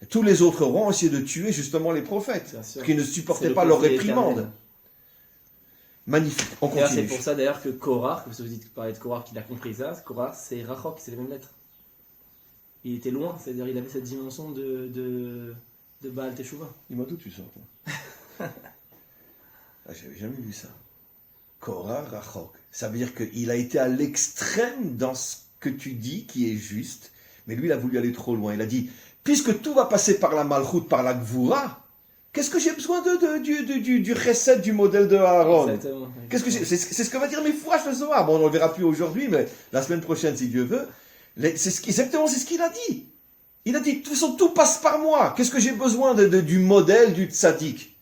Et tous les autres rois ont essayé de tuer justement les prophètes, parce qu'ils ne supportaient pas leur réprimande. Magnifique, on continue. C'est pour ça d'ailleurs que Korach, parce que vous dites parler de Korach qu'il a compris ça, Korach c'est Rachok, c'est les mêmes lettres. Il était loin, c'est-à-dire il avait cette dimension de Baal Teshuvah. Dis-moi d'où tu sors, toi. J'avais jamais vu ça. Korach Rachok. Ça veut dire qu'il a été à l'extrême dans ce que tu dis qui est juste, mais lui il a voulu aller trop loin. Il a dit, puisque tout va passer par la Malchut, par la Gvura, qu'est-ce que j'ai besoin du recette du modèle de Aaron? C'est ce que va dire Mifouach le Zohar. Bon, on ne le verra plus aujourd'hui, mais la semaine prochaine, si Dieu veut. Exactement, c'est ce qu'il a dit. Il a dit, de toute façon, tout passe par moi. Qu'est-ce que j'ai besoin du modèle du tzaddik?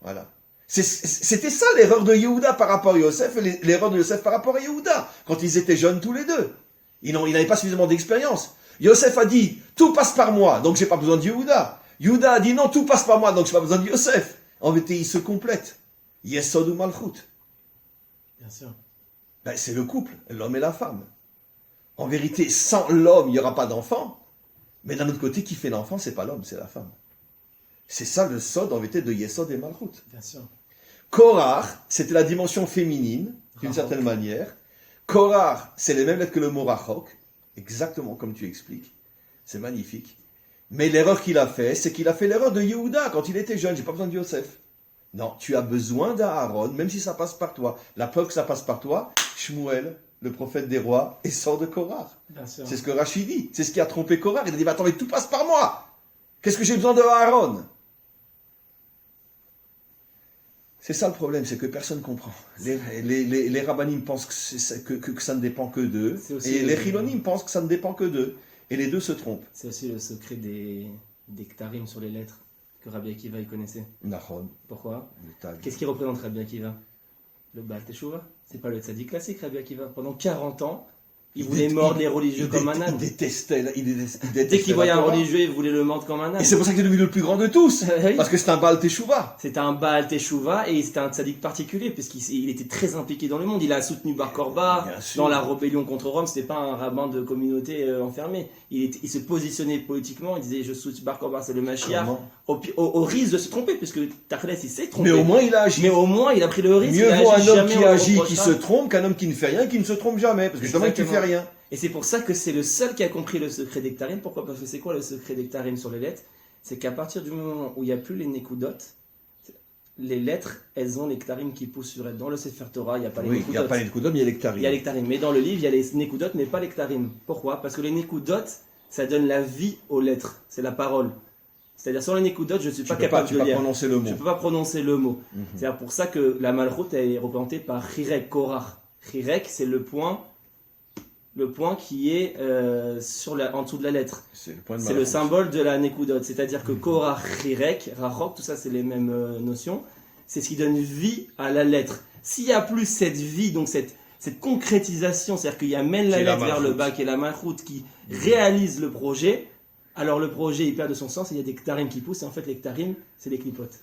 Voilà. C'était ça l'erreur de Yehuda par rapport à Yosef et l'erreur de Yosef par rapport à Yehuda, quand ils étaient jeunes tous les deux. Ils n'avaient pas suffisamment d'expérience. Yosef a dit, tout passe par moi, donc j'ai pas besoin de Yehuda. Yehuda a dit, non, tout passe par moi, donc j'ai pas besoin de Yosef. En vérité, ils se complètent. Yesod ou Malchut. Bien sûr. Ben, c'est le couple, l'homme et la femme. En vérité, sans l'homme, il n'y aura pas d'enfant. Mais d'un autre côté, qui fait l'enfant, c'est pas l'homme, c'est la femme. C'est ça le sod en vérité de Yesod et Malchut. Bien sûr. Korach, c'était la dimension féminine, d'une certaine manière. Korach, c'est les mêmes lettres que le mot Rachok, exactement comme tu expliques. C'est magnifique. Mais l'erreur qu'il a fait, c'est qu'il a fait l'erreur de Yehuda quand il était jeune. J'ai pas besoin de Yosef. Non, tu as besoin d'Aaron, même si ça passe par toi. La preuve que ça passe par toi, Shmuel, le prophète des rois, et sort de Korach. C'est ce que Rachid dit. C'est ce qui a trompé Korach. Il a dit, bah, attends, mais tout passe par moi. Qu'est-ce que j'ai besoin de Aaron? C'est ça le problème, c'est que personne ne comprend. Les rabbinim pensent que ça ne dépend que d'eux, et les chilonim pensent que ça ne dépend que d'eux, et les deux se trompent. C'est aussi le secret des ktarim sur les lettres que Rabbi Akiva il connaissait. Nachon. Pourquoi? Qu'est-ce qui représente Rabbi Akiva? Le Baal Teshuvah. C'est pas le tzaddik classique Rabbi Akiva. Pendant 40 ans, Il voulait mordre les religieux comme un âne. Il détestait Dès qu'il voyait la un Torah. religieux, il voulait le mordre comme un âne. Et c'est pour ça qu'il est devenu le plus grand de tous. Oui. Parce que c'est un Baal Teshuvah. C'était un Baal Teshuvah et c'était un tzaddik particulier puisqu'il était très impliqué dans le monde. Il a soutenu Bar Korba Bien sûr. dans la rébellion contre Rome. C'était pas un rabbin de communauté enfermé. Il se positionnait politiquement. Il disait je soutiens Bar Korba, c'est le Mashiach. Comment Au risque de se tromper puisque Tachles il s'est trompé. Mais au moins il a agi. Mais au moins il a pris le risque. Mieux il a vaut un agi, homme jamais qui on agit, qui reprochera. se trompe, qu'un homme qui ne fait rien, qui ne se trompe jamais. Parce que justement, tu fais rien. Et c'est pour ça que c'est le seul qui a compris le secret d'Ektarim. Pourquoi? Parce que c'est quoi le secret d'Ektarim sur les lettres? C'est qu'à partir du moment où il n'y a plus les Nekudot, les lettres, elles ont l'Ektarim qui pousse sur elles. Dans le Sefer Torah, il n'y a pas les Oui, il Nekudot. n'y a pas les Nekudot, mais il y a l'Ektarim. Il y a l'Ektarim. Mais dans le livre, il y a les Nekudot, mais pas l'Ektarim. Pourquoi? Parce que les Nekudot, ça donne la vie aux lettres. C'est la parole. C'est-à-dire, sans les Nekudot, je ne suis pas capable Tu de peux pas lire. prononcer le mot. Je ne peux pas prononcer le mot. Mhm. C'est pour ça que la Malchut elle est représentée par Chirek, Korach. Chirek, c'est le point qui est en dessous de la lettre. C'est le point de C'est le Malchut. symbole de la Nekudot. C'est-à-dire que Korach, Chirek, Rachok, tout ça c'est les mêmes notions. C'est ce qui donne vie à la lettre. S'il n'y a plus cette vie, donc cette concrétisation, c'est-à-dire qu'il y a même la Qui est la lettre vers le Malchut. bas, qui est la Malchut, qui réalise le projet, alors le projet il perd de son sens et il y a des Ktarim qui poussent, et en fait les Ktarim, c'est les clipotes.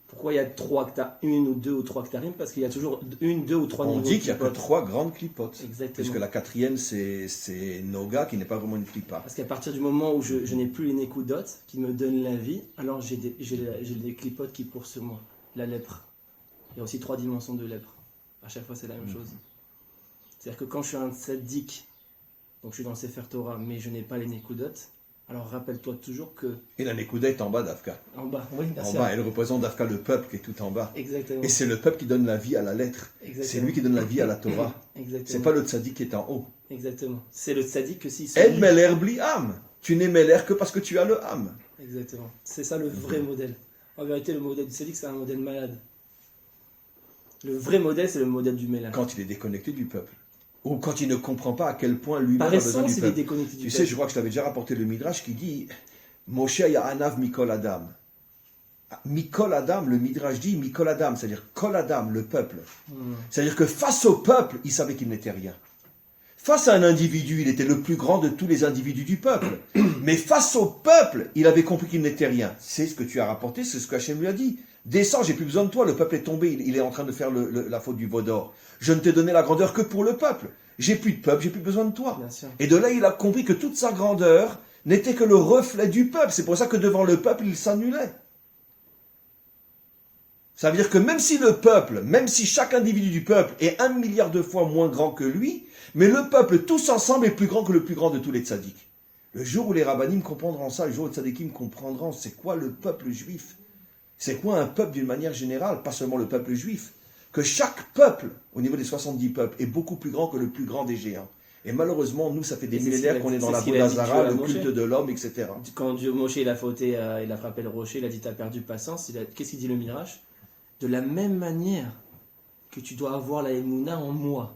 Pourquoi il y a une ou deux ou trois Ktarim? Parce qu'il y a toujours une, deux ou trois On niveaux dit de qu'il n'y a que clipotes. 3 grandes clipotes. Exactement. Puisque la 4e, c'est Noga, qui n'est pas vraiment une clipa. Parce qu'à partir du moment où je n'ai plus les Nekudot qui me donnent la vie, alors j'ai des clipotes qui courent sur moi. La lèpre. Il y a aussi 3 dimensions de lèpre. À chaque fois, c'est la même chose. C'est-à-dire que quand je suis un tzaddik, donc je suis dans le Sefer Torah, mais je n'ai pas les Nekudot, alors rappelle-toi toujours que Et la Nekuda est en bas d'Afka. en bas, oui, bien En sûr. bas, elle représente d'Afka le peuple qui est tout en bas. Exactement. Et c'est le peuple qui donne la vie à la lettre. Exactement. C'est lui qui donne la vie à la Torah. Exactement. C'est pas le tzaddik qui est en haut. Exactement. C'est le tzaddik que s'il se El lit- Meler bli am. Tu n'es Meler que parce que tu as le am. Exactement. C'est ça le vrai modèle. En vérité, le modèle du tzaddik, c'est un modèle malade. Le vrai modèle, c'est le modèle du mélange. Quand il est déconnecté du peuple. Ou quand il ne comprend pas à quel point lui-même Par a besoin essence, du il est peuple. déconnecté du Tu sais, peuple. je crois que je t'avais déjà rapporté le Midrash qui dit Moshe Ya'anav Mikol Adam. Mikol Adam, le Midrash dit Mikol Adam, c'est-à-dire Kol Adam, le peuple. C'est-à-dire que face au peuple, il savait qu'il n'était rien. Face à un individu, il était le plus grand de tous les individus du peuple. Mais face au peuple, il avait compris qu'il n'était rien. C'est ce que tu as rapporté, c'est ce qu'Hachem lui a dit. Descends, j'ai plus besoin de toi, le peuple est tombé, il est en train de faire la faute du veau d'or. Je ne t'ai donné la grandeur que pour le peuple. J'ai plus de peuple, j'ai plus besoin de toi. Bien sûr. Et de là, il a compris que toute sa grandeur n'était que le reflet du peuple. C'est pour ça que devant le peuple, il s'annulait. Ça veut dire que même si le peuple, même si chaque individu du peuple est 1 milliard de fois moins grand que lui, mais le peuple tous ensemble est plus grand que le plus grand de tous les tzaddiks. Le jour où les rabbinim comprendront ça, le jour où les tzaddikim comprendront c'est quoi le peuple juif, c'est quoi un peuple d'une manière générale, pas seulement le peuple juif, que chaque peuple, au niveau des 70 peuples, est beaucoup plus grand que le plus grand des géants. Et malheureusement, nous, ça fait des Et c'est ce millénaires qu'il a qu'on dit- est dans c'est la ce qu'il a dit Vodazara, Dieu à le Moshe. culte de l'homme, etc. Quand Dieu Moshe il a fauté, il a frappé le rocher, il a dit t'as perdu patience. Qu'est-ce qu'il dit le Midrash? De la même manière que tu dois avoir la émouna en moi,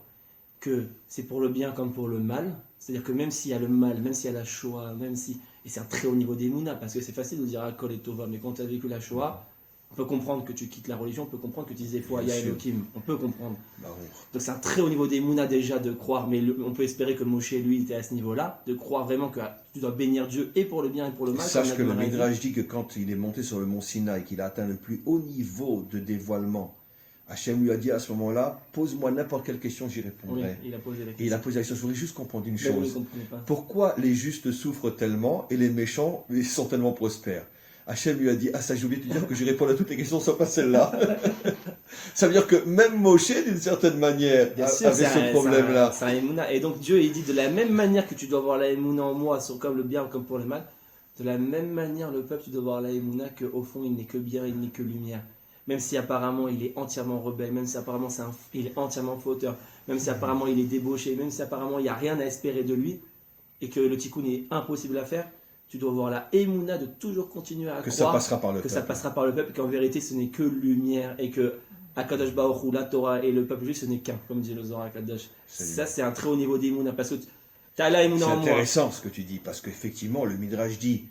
que c'est pour le bien comme pour le mal, c'est-à-dire que même s'il y a le mal, même s'il y a la Shoah, même si... Et c'est un très haut niveau d'émouna, parce que c'est facile de dire à Kol et Tova, mais quand tu as vécu la Shoah, on peut comprendre que tu quittes la religion, on peut comprendre que tu disais foi, Bien ya sûr. Elohim, on peut comprendre. Bah, Donc c'est un très haut niveau d'émouna déjà de croire, mais on peut espérer que Moshe, lui, était à ce niveau-là, de croire vraiment que tu dois bénir Dieu et pour le bien et pour le mal. Sache comme que le Gemara dit. Midrash dit que quand il est monté sur le mont Sinaï, qu'il a atteint le plus haut niveau de dévoilement, Hachem lui a dit à ce moment-là, pose-moi n'importe quelle question, j'y Oui, répondrai. il a posé la Et il question. a posé la question, je voudrais juste comprendre une Mais on ne chose. comprenait pas. Pourquoi les justes souffrent tellement et les méchants ils sont tellement prospères? Hachem lui a dit, ah ça j'ai oublié de te dire que je réponds à toutes les questions sauf à celle-là. Ça veut dire que même Moshe, d'une certaine manière, Bien sûr, avait ce problème-là. C'est un émouna. Et donc Dieu, il dit de la même manière que tu dois avoir la émouna en moi, sur comme le bien comme pour le mal, de la même manière le peuple, tu dois avoir la émouna qu'au fond il n'est que bien, il n'est que lumière. Même si apparemment il est entièrement rebelle, même si apparemment il est entièrement fauteur, même si apparemment il est débauché, même si apparemment il n'y a rien à espérer de lui, et que le tikkun est impossible à faire, tu dois avoir la émouna de toujours continuer à Que ça croire passera par le que peuple. ça passera par le peuple, et qu'en vérité ce n'est que lumière, et que Akadosh Baruch Hu, la Torah et le peuple juif ce n'est qu'un, comme dit le Zohar Akadosh. Ça c'est un très haut niveau d'émouna, parce que tu as la C'est émouna en moi. intéressant ce que tu dis, parce qu'effectivement, le Midrash dit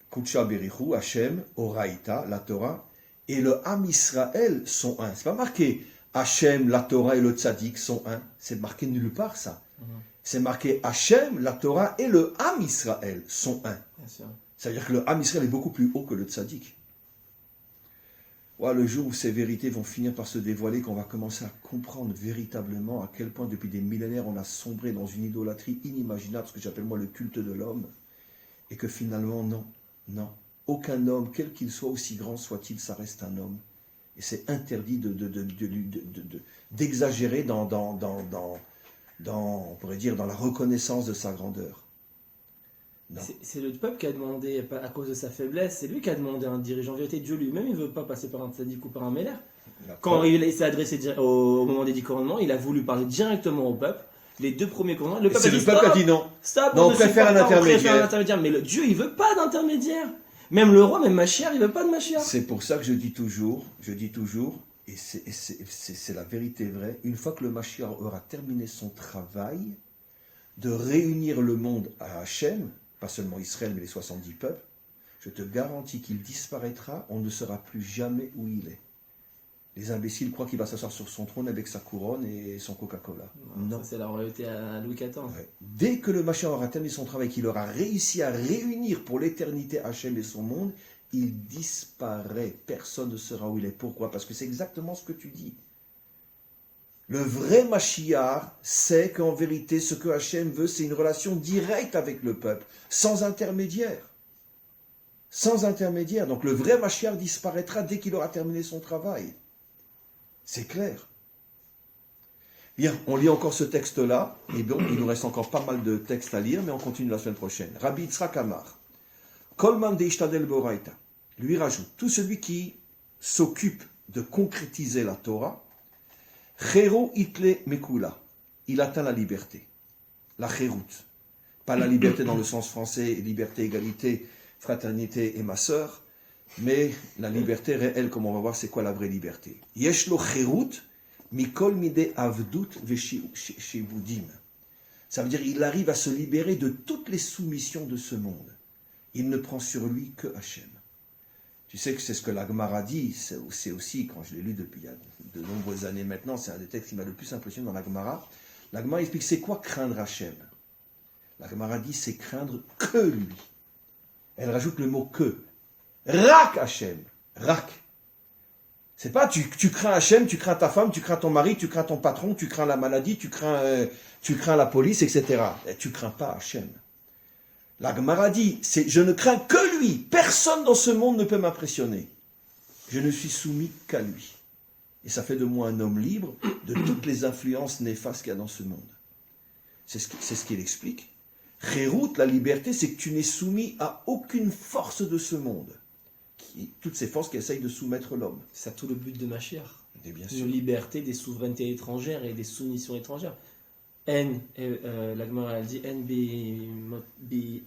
Kutsha Berichu, Hachem, Oraïta, la Torah, et le Ham Israël sont un. C'est pas marqué Hachem, la Torah et le Tzaddik sont un. C'est marqué nulle part ça. C'est marqué Hachem, la Torah et le Ham Israël sont un. C'est-à-dire que le Ham Israël est beaucoup plus haut que le Tzaddik. Voilà, le jour où ces vérités vont finir par se dévoiler, qu'on va commencer à comprendre véritablement à quel point depuis des millénaires on a sombré dans une idolâtrie inimaginable, ce que j'appelle moi le culte de l'homme, et que finalement non, aucun homme, quel qu'il soit, aussi grand soit-il, ça reste un homme. Et c'est interdit d'exagérer on pourrait dire, dans la reconnaissance de sa grandeur. C'est le peuple qui a demandé, à cause de sa faiblesse, c'est lui qui a demandé à un dirigeant. En vérité, Dieu lui-même, il ne veut pas passer par un tzaddik ou par un méler. Quand il s'est adressé au moment des 10 commandements, il a voulu parler directement au peuple. Les 2 premiers commandements, le peuple a dit non. Stop, non, on préfère un intermédiaire. Mais Dieu, il ne veut pas d'intermédiaire. Même le roi, même Mashiach, il ne veut pas de Mashiach. C'est pour ça que je dis toujours, et c'est la vérité vraie, une fois que le Mashiach aura terminé son travail de réunir le monde à Hachem, pas seulement Israël, mais les 70 peuples, je te garantis qu'il disparaîtra, on ne saura plus jamais où il est. Les imbéciles croient qu'il va s'asseoir sur son trône avec sa couronne et son Coca-Cola. Non. C'est la royauté à Louis XIV. Ouais. Dès que le Mashiach aura terminé son travail, qu'il aura réussi à réunir pour l'éternité Hachem et son monde, il disparaît. Personne ne saura où il est. Pourquoi ? Parce que c'est exactement ce que tu dis. Le vrai Mashiach sait qu'en vérité, ce que Hachem veut, c'est une relation directe avec le peuple, sans intermédiaire. Sans intermédiaire. Donc le vrai Mashiach disparaîtra dès qu'il aura terminé son travail. C'est clair. Bien, on lit encore ce texte-là, et bon, il nous reste encore pas mal de textes à lire, mais on continue la semaine prochaine. Rabbi Yitzhak Amar, Kolman deishtadel boraita, lui rajoute, tout celui qui s'occupe de concrétiser la Torah, Chero itle mekula, il atteint la liberté, la chérout, pas la liberté dans le sens français, liberté, égalité, fraternité et ma sœur, mais la liberté réelle, comme on va voir, c'est quoi la vraie liberté. Yeshlo chérout, mikol mide avdut veshibudim. Ça veut dire qu'il arrive à se libérer de toutes les soumissions de ce monde. Il ne prend sur lui que Hachem. Tu sais que c'est ce que la Gemara dit, c'est aussi, quand je l'ai lu depuis il y a de nombreuses années maintenant, c'est un des textes qui m'a le plus impressionné dans la Gemara. La Gemara explique c'est quoi craindre Hachem. La Gemara dit c'est craindre que lui. Elle rajoute le mot que. Rak Hachem. Rak. C'est pas tu crains Hachem, tu crains ta femme, tu crains ton mari, tu crains ton patron, tu crains la maladie, tu crains la police, etc. Et tu crains pas Hachem. La Gemara dit, je ne crains que lui. Personne dans ce monde ne peut m'impressionner. Je ne suis soumis qu'à lui. Et ça fait de moi un homme libre de toutes les influences néfastes qu'il y a dans ce monde. C'est ce qu'il explique. Chérout, la liberté, c'est que tu n'es soumis à aucune force de ce monde. Toutes ces forces qui essayent de soumettre l'homme. C'est ça tout le but de Mashiach. Et bien sûr. Une liberté des souverainetés étrangères et des soumissions étrangères. La Gemara elle dit En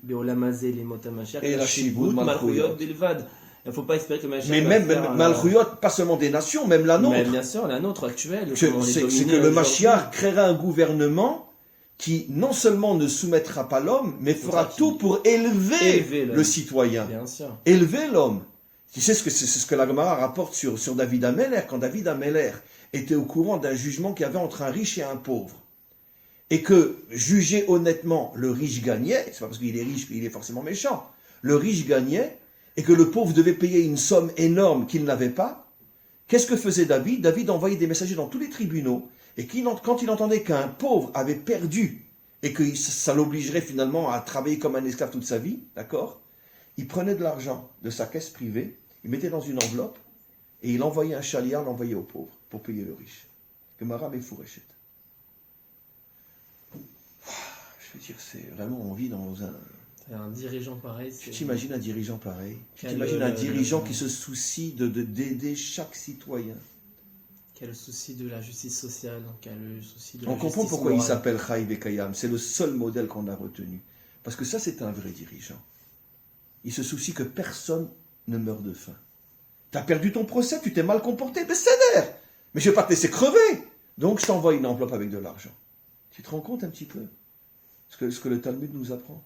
beolamazé les mota Mashiach et la shibud malchuyot bilvad. Il ne faut pas espérer que Mashiach. Mais même malchuyot, pas seulement des nations, même la nôtre. Mais bien sûr, la nôtre actuelle. C'est que le Mashiach créera un gouvernement qui non seulement ne soumettra pas l'homme, mais fera tout pour élever le citoyen. Bien sûr. Élever l'homme. Tu sais c'est ce que la Gemara rapporte sur David Améler, quand David Améler était au courant d'un jugement qu'il y avait entre un riche et un pauvre. Et que, jugé honnêtement, le riche gagnait, c'est pas parce qu'il est riche qu'il est forcément méchant, le riche gagnait, et que le pauvre devait payer une somme énorme qu'il n'avait pas, qu'est-ce que faisait David ? David envoyait des messagers dans tous les tribunaux, et quand il entendait qu'un pauvre avait perdu, et que ça l'obligerait finalement à travailler comme un esclave toute sa vie, d'accord ? Il prenait de l'argent de sa caisse privée, il mettait dans une enveloppe, et il envoyait un chaliard, l'envoyait au pauvre, pour payer le riche. Gemara Mefureshet. Je veux dire, c'est vraiment, on vit dans un dirigeant pareil. Tu t'imagines un dirigeant pareil ? Tu t'imagines un dirigeant qui se soucie d'aider chaque citoyen ? Qui a le souci de la justice sociale, qui a le souci de on comprend pourquoi il s'appelle Chaïv et Kayam. C'est le seul modèle qu'on a retenu. Parce que ça, c'est un vrai dirigeant. Il se soucie que personne ne meure de faim. Tu as perdu ton procès, tu t'es mal comporté, mais c'est d'air. Mais je ne vais pas te laisser crever. Donc, je t'envoie une enveloppe avec de l'argent. Tu te rends compte un petit peu ce que le Talmud nous apprend.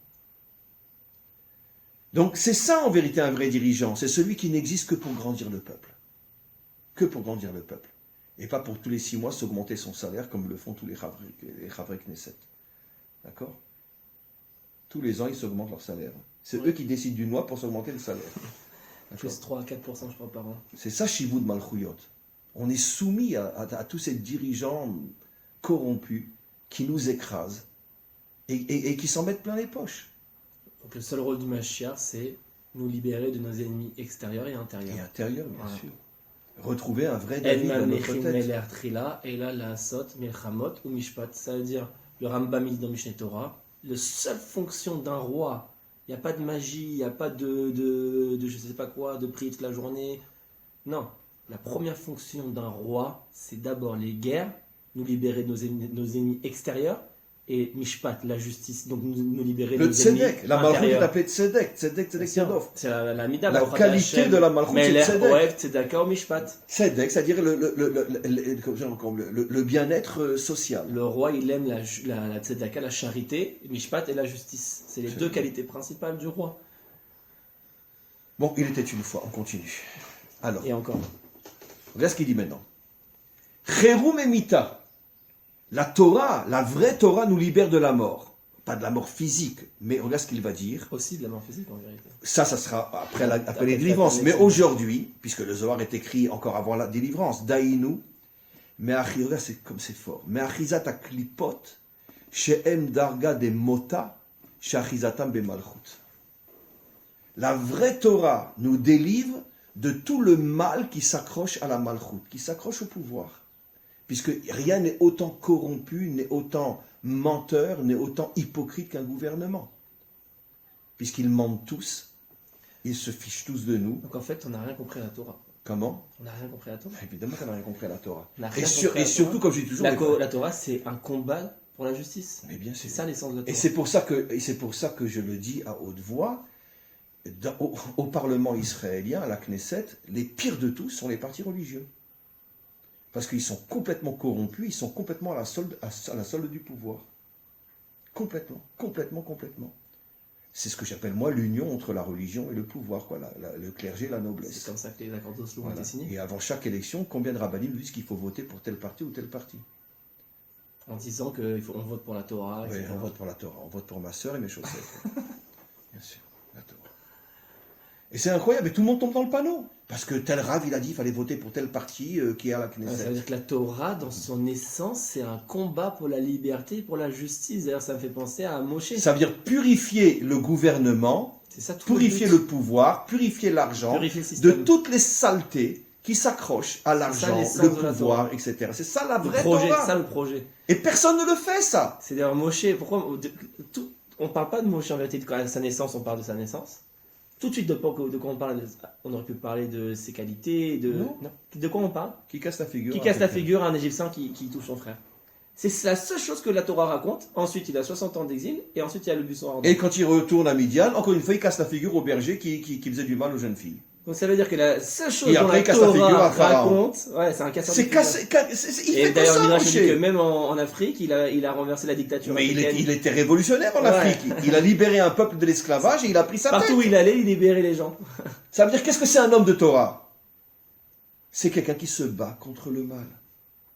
Donc c'est ça en vérité un vrai dirigeant, c'est celui qui n'existe que pour grandir le peuple. Que pour grandir le peuple. Et pas pour tous les 6 mois s'augmenter son salaire comme le font tous les Chavrei Knesset. D'accord? Tous les ans, ils s'augmentent leur salaire. C'est eux qui décident d'une loi pour s'augmenter le salaire. Plus 3 à 4%, je crois, par an. C'est ça, Shivud Malchuyot. On est soumis à tous ces dirigeants corrompus qui nous écrasent et qui s'en mettent plein les poches. Donc le seul rôle du Mashiach, c'est nous libérer de nos ennemis extérieurs et intérieurs. Et intérieur, bien Voilà. sûr. Retrouver un vrai David dans notre tête. Et là, la sot, milchamot ou mishpat. Ça veut dire, le Rambam dit dans Mishneh Torah, la seule fonction d'un roi, il n'y a pas de magie, il n'y a pas de je sais pas quoi, de prier toute la journée. Non, la première fonction d'un roi, c'est d'abord les guerres, nous libérer de nos ennemis extérieurs, et mishpat, la justice, donc nous libérer de Le nos ennemis tzedek, la malchut est intérieurs. appelée tzedek, tzedek Yadov. C'est la mida, La qualité de la malchut, c'est Melech, tzedek. Oev, tzedaka ou mishpat. Tzedek, c'est-à-dire le bien-être social. Le roi, il aime la tzedaka, la charité, mishpat et la justice. C'est les deux qualités principales du roi. Bon, il était une fois, on continue. Alors, Et encore. regarde ce qu'il dit maintenant. Cherum et mita. La Torah, la vraie Torah nous libère de la mort. Pas de la mort physique, mais regarde ce qu'il va dire. Aussi de la mort physique, en vérité. Ça sera après les Après délivrances. la Mais connaissance. aujourd'hui, puisque le Zohar est écrit encore avant la délivrance, Daïnou, mais regarde, c'est comme c'est fort. Mais achizat aklipot, she'em darga de mota, she'achizatam bemalchut. La vraie Torah nous délivre de tout le mal qui s'accroche à la malchut, qui s'accroche au pouvoir. Puisque rien n'est autant corrompu, n'est autant menteur, n'est autant hypocrite qu'un gouvernement. Puisqu'ils mentent tous, ils se fichent tous de nous. Donc en fait, on n'a rien compris à la Torah. Comment? On n'a rien compris à la Torah. Évidemment qu'on n'a rien compris à la Torah. On n'a Et, rien compris à la surtout, Torah. comme je dis toujours... La Torah, c'est un combat pour la justice. Mais bien C'est sûr. ça l'essence de la Et Torah. c'est pour ça que je le dis à haute voix, au Parlement israélien, à la Knesset, les pires de tous sont les partis religieux. Parce qu'ils sont complètement corrompus, ils sont complètement à la solde du pouvoir. Complètement. C'est ce que j'appelle moi l'union entre la religion et le pouvoir, quoi, le clergé, la C'est noblesse. comme ça que les accords d'Oslo ont Voilà. été signés. Et avant chaque élection, combien de rabbinim nous disent qu'il faut voter pour tel parti ou tel parti? En disant qu'on vote pour la Torah, Oui, etc. on vote pour la Torah, on vote pour ma soeur et mes chaussettes. Bien sûr, la Torah. Et c'est incroyable, et tout le monde tombe dans le panneau. Parce que tel Rav, il a dit qu'il fallait voter pour tel parti qui est à la Ça Knesset. veut dire que la Torah, dans son essence, c'est un combat pour la liberté et pour la justice. D'ailleurs, ça me fait penser à Moshe. Ça veut dire purifier le gouvernement, C'est ça tout purifier le pouvoir, purifier l'argent, Purifier le de système. toutes les saletés qui s'accrochent à l'argent, l'essence le de la pouvoir, Torah. etc. C'est ça la Le vraie projet, Torah. ça le projet. Et personne ne le fait, ça. C'est d'ailleurs Moshe. Pourquoi on parle pas de Moshe en vérité à sa naissance, on parle de sa naissance. Tout de suite, de quoi on parle, on aurait pu parler de ses qualités, Non. De quoi on parle? Qui casse la figure. Qui casse la figure à un Égyptien qui touche son frère. C'est la seule chose que la Torah raconte. Ensuite, il a 60 ans d'exil, et ensuite, il y a le buisson ardent. Et quand il retourne à Midian, encore une fois, il casse la figure au berger qui faisait du mal aux jeunes filles. Donc ça veut dire que la seule chose Et dont après, la il casse la figure Torah à Pharaon. raconte, ouais, c'est un casseur de C'est figure. cassé, il Et fait que d'ailleurs, ça, Midrash Moshe. dit que même en Afrique, il a renversé la dictature Mais africaine. il était révolutionnaire en Ouais. Afrique. Il a libéré un peuple de l'esclavage et il a pris sa Partout où tête. il allait, il libérait les gens. Ça veut dire, qu'est-ce que c'est un homme de Torah? C'est quelqu'un qui se bat contre le mal.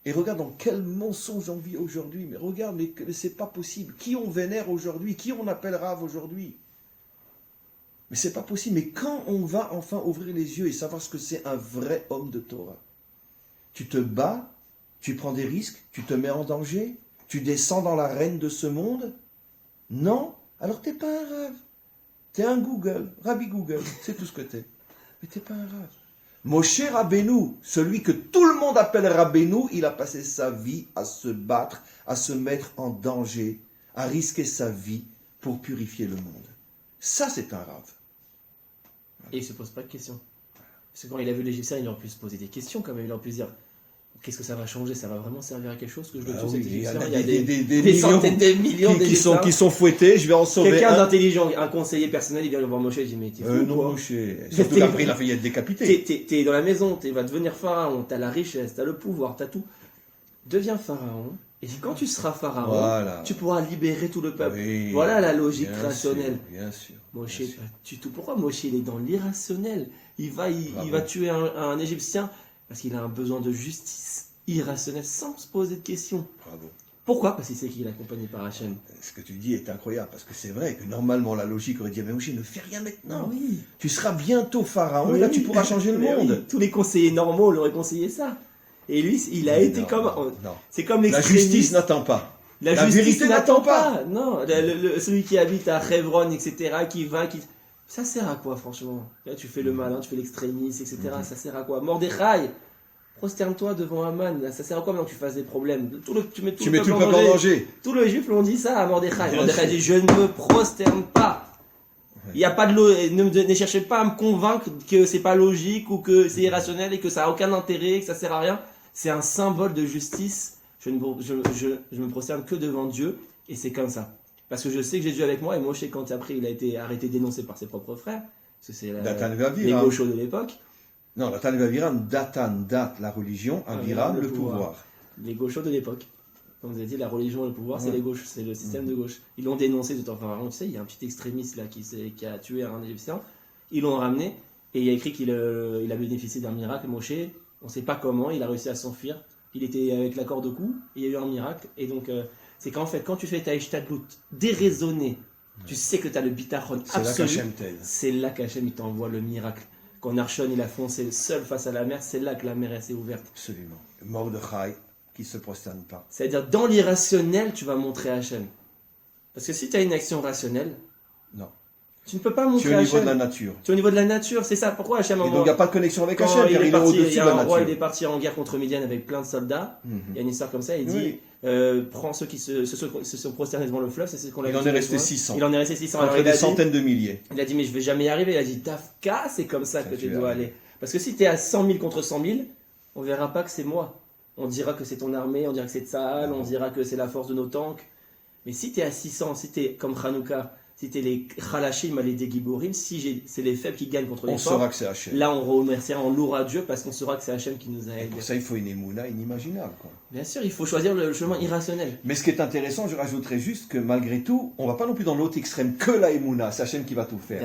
Et regarde dans quel mensonge on vit aujourd'hui. Mais regarde, mais c'est pas possible. Qui on vénère aujourd'hui? Qui on appelle Rav aujourd'hui? Mais c'est pas possible. Mais quand on va enfin ouvrir les yeux et savoir ce que c'est un vrai homme de Torah? Tu te bats, tu prends des risques, tu te mets en danger, tu descends dans l'arène de ce monde? Non? Alors t'es pas un Rav. T'es un Google, Rabbi Google, c'est tout ce que t'es. Mais t'es pas un Rav. Moshe Rabbeinu, celui que tout le monde appelle Rabbeinu, il a passé sa vie à se battre, à se mettre en danger, à risquer sa vie pour purifier le monde. Ça, c'est un Rav. Et il se pose pas de questions. Parce que quand il a vu l'Égyptien, il aurait pu se poser des questions quand même. Il aurait pu se dire, qu'est-ce que ça va changer? Ça va vraiment servir à quelque chose que je le Ah tue oui, cet il y Égyptien? en a Il y a des des millions centaines de millions d'Égyptiens. qui sont fouettés, je vais en sauver Quelqu'un un. d'intelligent, un conseiller personnel, il vient le voir Moshe et il dit, mais t'es fou Non, quoi? Moshe. Surtout qu'après, il a failli être décapité. T'es dans la maison, tu vas devenir pharaon, t'as la richesse, t'as le pouvoir, t'as tout. Deviens pharaon, et quand tu seras pharaon, Voilà. tu pourras libérer tout le peuple. Oui, Voilà la logique bien rationnelle. sûr, bien sûr. Moshe, bien sûr. pas du tout. Pourquoi Moshe, il est dans l'irrationnel? Il va tuer un Égyptien parce qu'il a un besoin de justice. irrationnel, sans se poser de questions. Bravo. Pourquoi? Parce qu'il sait qu'il est accompagné par Hachem. Ce que tu dis est incroyable, parce que c'est vrai que normalement la logique aurait dit, mais Moshe, ne fais rien maintenant. Oui. Tu seras bientôt pharaon, Oui. et là tu pourras changer le Mais monde. oui, tous les conseillers normaux l'auraient conseillé ça. Et lui, il a été Non, comme... non. C'est comme La l'extrémiste. justice n'attend pas. La La justice vérité n'attend pas. Non, celui qui habite à Hebron, etc., qui va, qui... Ça sert à quoi, franchement? Là, tu fais le malin, tu fais l'extrémiste, etc. Ça sert à quoi? Mordechai, prosterne-toi devant Aman. Là, ça sert à quoi maintenant que tu fasses des problèmes? Tu mets tout le peuple en danger. Tous les juifs l'ont dit ça à Mordechai. Mordechai dit, je ne me prosterne pas. Il y a pas de ne cherchez pas à me convaincre que c'est pas logique ou que c'est irrationnel et que ça a aucun intérêt, que ça sert à rien. C'est un symbole de justice. Je me prosterne que devant Dieu et c'est comme ça. Parce que je sais que j'ai Dieu avec moi et Moshe, quand après il a été arrêté, dénoncé par ses propres frères, parce que c'est les gauchos de l'époque. Non, Datan et Aviram, Datan, date la religion, Aviram le pouvoir. Les gauchos de l'époque. Comme vous avez dit, la religion et le pouvoir, c'est les gauches, c'est le système de gauche. Ils l'ont dénoncé de temps en temps. Tu sais, il y a un petit extrémiste là qui a tué un Égyptien. Ils l'ont ramené et il a écrit qu'il a bénéficié d'un miracle. Moshe, on ne sait pas comment, il a réussi à s'enfuir. Il était avec la corde au cou, il y a eu un miracle. Et donc, c'est qu'en fait, quand tu fais ta ishtadlut déraisonnée, tu sais que tu as le bitachon absolu. C'est là qu'Hachem il t'envoie le miracle. Quand Arshon il a foncé seul face à la mer, c'est là que la mer s'est ouverte. Absolument. Mordechai qui ne se prosterne pas. C'est-à-dire, dans l'irrationnel, tu vas montrer Hachem. Parce que si tu as une action rationnelle, non. Tu ne peux pas montrer Tu es au niveau Hachem. de la nature. Tu es au niveau de la nature, c'est ça. Pourquoi Hachem Et donc il n'y a pas de connexion avec Hachem, car il est au-dessus de la nature. Il est parti en guerre contre Midian avec plein de soldats. Il y a une histoire comme ça, il dit prends ceux qui se sont prosternés devant le fleuve, c'est ce qu'on a dit. Il en est resté 600. Il en est resté 600. Entre des centaines de milliers. Il a dit mais je vais jamais y arriver. Il a dit Dafka, c'est comme ça que tu dois aller. Parce que si tu es à 100 000 contre 100 000, on verra pas que c'est moi. On dira que c'est ton armée, on dira que c'est Tsahal, on dira que c'est la force de nos tanks. Mais si tu es à 600, si tu es comme Hanouka, si tu es les Khalashim, les Degiborim, si c'est les faibles qui gagnent contre les forts, on saura que c'est Hachem. Là on remerciera, on louera Dieu parce qu'on saura que c'est Hachem qui nous a aidés. Pour ça il faut une émouna inimaginable. Quoi. Bien sûr, il faut choisir le chemin irrationnel. Mais ce qui est intéressant, je rajouterais juste que malgré tout, on ne va pas non plus dans l'autre extrême que la émouna, c'est Hachem qui va tout faire.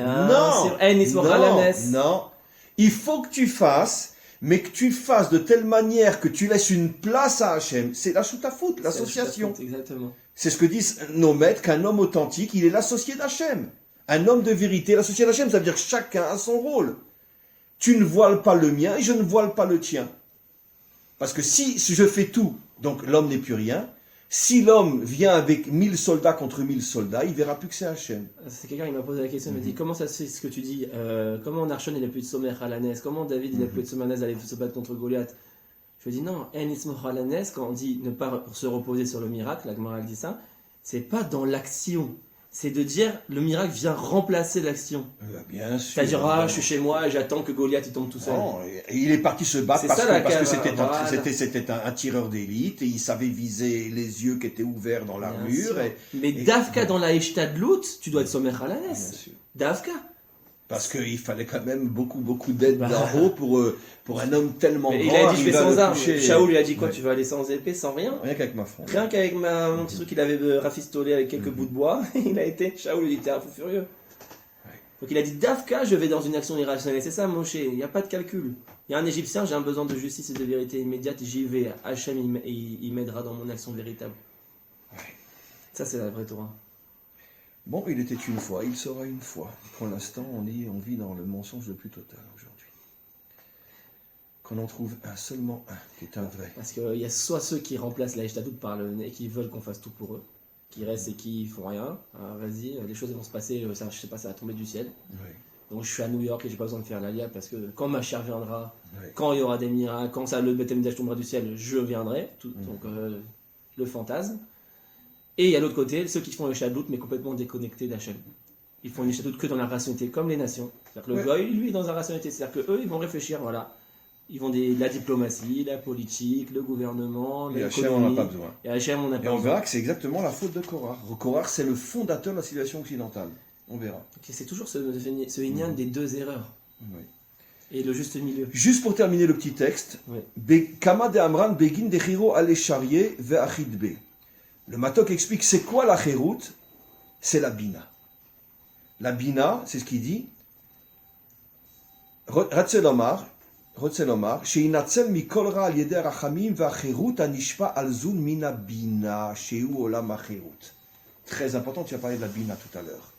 Non. Il faut que tu fasses, mais que tu fasses de telle manière que tu laisses une place à Hachem. C'est la choutafout, l'association. Exactement. C'est ce que disent nos maîtres, qu'un homme authentique, il est l'associé d'Hachem. Un homme de vérité, l'associé d'Hachem, ça veut dire que chacun a son rôle. Tu ne voiles pas le mien et je ne voile pas le tien. Parce que si je fais tout, donc l'homme n'est plus rien. Si l'homme vient avec 1000 soldats contre 1000 soldats, il verra plus que c'est Hachem. C'est quelqu'un qui m'a posé la question, il m'a dit comment ça se fait ce que tu dis comment Narshon il a pu être sommet à la Nes, comment David il a pu être sommet à la Nes, aller se battre contre Goliath. Je lui dis non, En Ismoch à la Nes, quand on dit ne pas se reposer sur le miracle, la Gemara dit ça, c'est pas dans l'action. C'est de dire le miracle vient remplacer l'action. Bien sûr. C'est-à-dire je suis chez moi et j'attends que Goliath il tombe tout seul. Non, il est parti se battre parce que c'était un tireur d'élite et il savait viser les yeux qui étaient ouverts dans l'armure. Mais Dafka dans la Ishtadlut, tu dois être sommet à la Nes. Dafka. Parce qu'il fallait quand même beaucoup d'aide d'en haut pour un homme tellement grand. Il a dit je vais sans armes. Shaoul lui a dit quoi, tu vas aller sans épée, sans rien. Rien qu'avec ma fronde. Rien qu'avec mon petit truc qu'il avait rafistolé avec quelques bouts de bois. Il a été. Shaoul lui dit t'es un fou furieux. Donc il a dit Dafka, je vais dans une action irrationnelle. C'est ça Moshe, il n'y a pas de calcul. Il y a un Égyptien, j'ai un besoin de justice et de vérité immédiate, j'y vais. Hachem il m'aidera dans mon action véritable. Ça c'est la vraie Torah. Bon, il était une fois, il sera une fois. Pour l'instant, on vit dans le mensonge le plus total aujourd'hui. Qu'on en trouve seulement un, qui est un vrai. Parce qu'il y a soit ceux qui remplacent la Ishtadout par le nez, qui veulent qu'on fasse tout pour eux, qui restent et qui font rien. Ah, vas-y, les choses vont se passer, ça, je sais pas, ça va tomber du ciel. Oui. Donc je suis à New York et j'ai pas besoin de faire l'alia parce que quand ma chair viendra, quand il y aura des miracles, quand ça, le Beth Amikdash tombera du ciel, je viendrai. Donc le fantasme. Et il y a l'autre côté, ceux qui font le Ishtadout mais complètement déconnectés d'Hachem. Ils font une Ishtadout que dans la rationalité, comme les nations. C'est-à-dire que le goy, lui, est dans la rationalité. C'est-à-dire qu'eux, ils vont réfléchir, voilà. Ils vont la diplomatie, la politique, le gouvernement, l'économie. Et Hachem, on n'a pas besoin. Et Hachem, on n'a pas besoin. Et on verra que c'est exactement la faute de Korah. Korah, c'est le fondateur de la civilisation occidentale. On verra. Okay, c'est toujours ce inyan des deux erreurs. Oui. Et le juste milieu. Juste pour terminer le petit texte. Kama de Amran begin de Chiro ale charier ve achidbe. Le Matok explique c'est quoi la Chérout? C'est la Bina. La Bina, c'est ce qu'il dit. Ratzel Omar, רוצה לומר, שינצל מכל רע על ידי הרחמים והחירות הנשפע על זון מן הבינה, שהוא עולם החירות. Très important, tu as parlé de la bina tout à l'heure.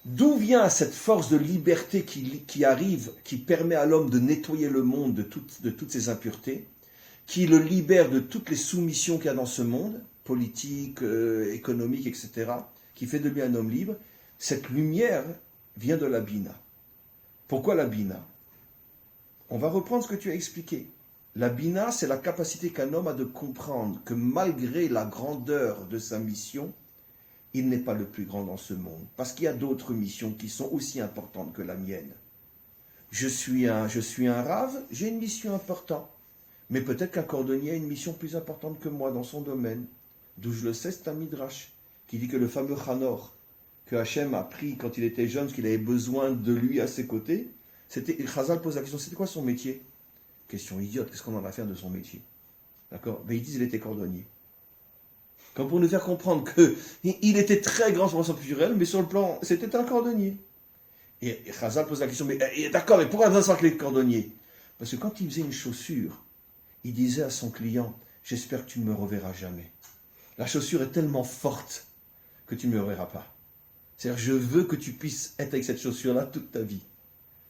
D'où vient cette force de liberté qui arrive, qui permet à l'homme de nettoyer le monde de toutes ses impuretés, qui le libère de toutes les soumissions qu'il y a dans ce monde, politique, économique, etc., qui fait de lui un homme libre? Cette lumière vient de la bina. Pourquoi la bina? On va reprendre ce que tu as expliqué. La bina, c'est la capacité qu'un homme a de comprendre que malgré la grandeur de sa mission, il n'est pas le plus grand dans ce monde. Parce qu'il y a d'autres missions qui sont aussi importantes que la mienne. Je suis un rave, j'ai une mission importante. Mais peut-être qu'un cordonnier a une mission plus importante que moi dans son domaine. D'où je le sais, c'est un midrash qui dit que le fameux Hanor, que Hachem a pris quand il était jeune, parce qu'il avait besoin de lui à ses côtés, Chazal pose la question, c'était quoi son métier? Question idiote, qu'est-ce qu'on en a à faire de son métier? D'accord? Mais ils disent qu'il était cordonnier. Comme pour nous faire comprendre qu'il était très grand sur le plan culturel, mais sur le plan, c'était un cordonnier. Et Chazal pose la question, mais d'accord, mais pourquoi on a besoin de savoir qu'il est cordonnier? Parce que quand il faisait une chaussure, il disait à son client, j'espère que tu ne me reverras jamais. La chaussure est tellement forte que tu ne me reverras pas. C'est-à-dire, je veux que tu puisses être avec cette chaussure-là toute ta vie.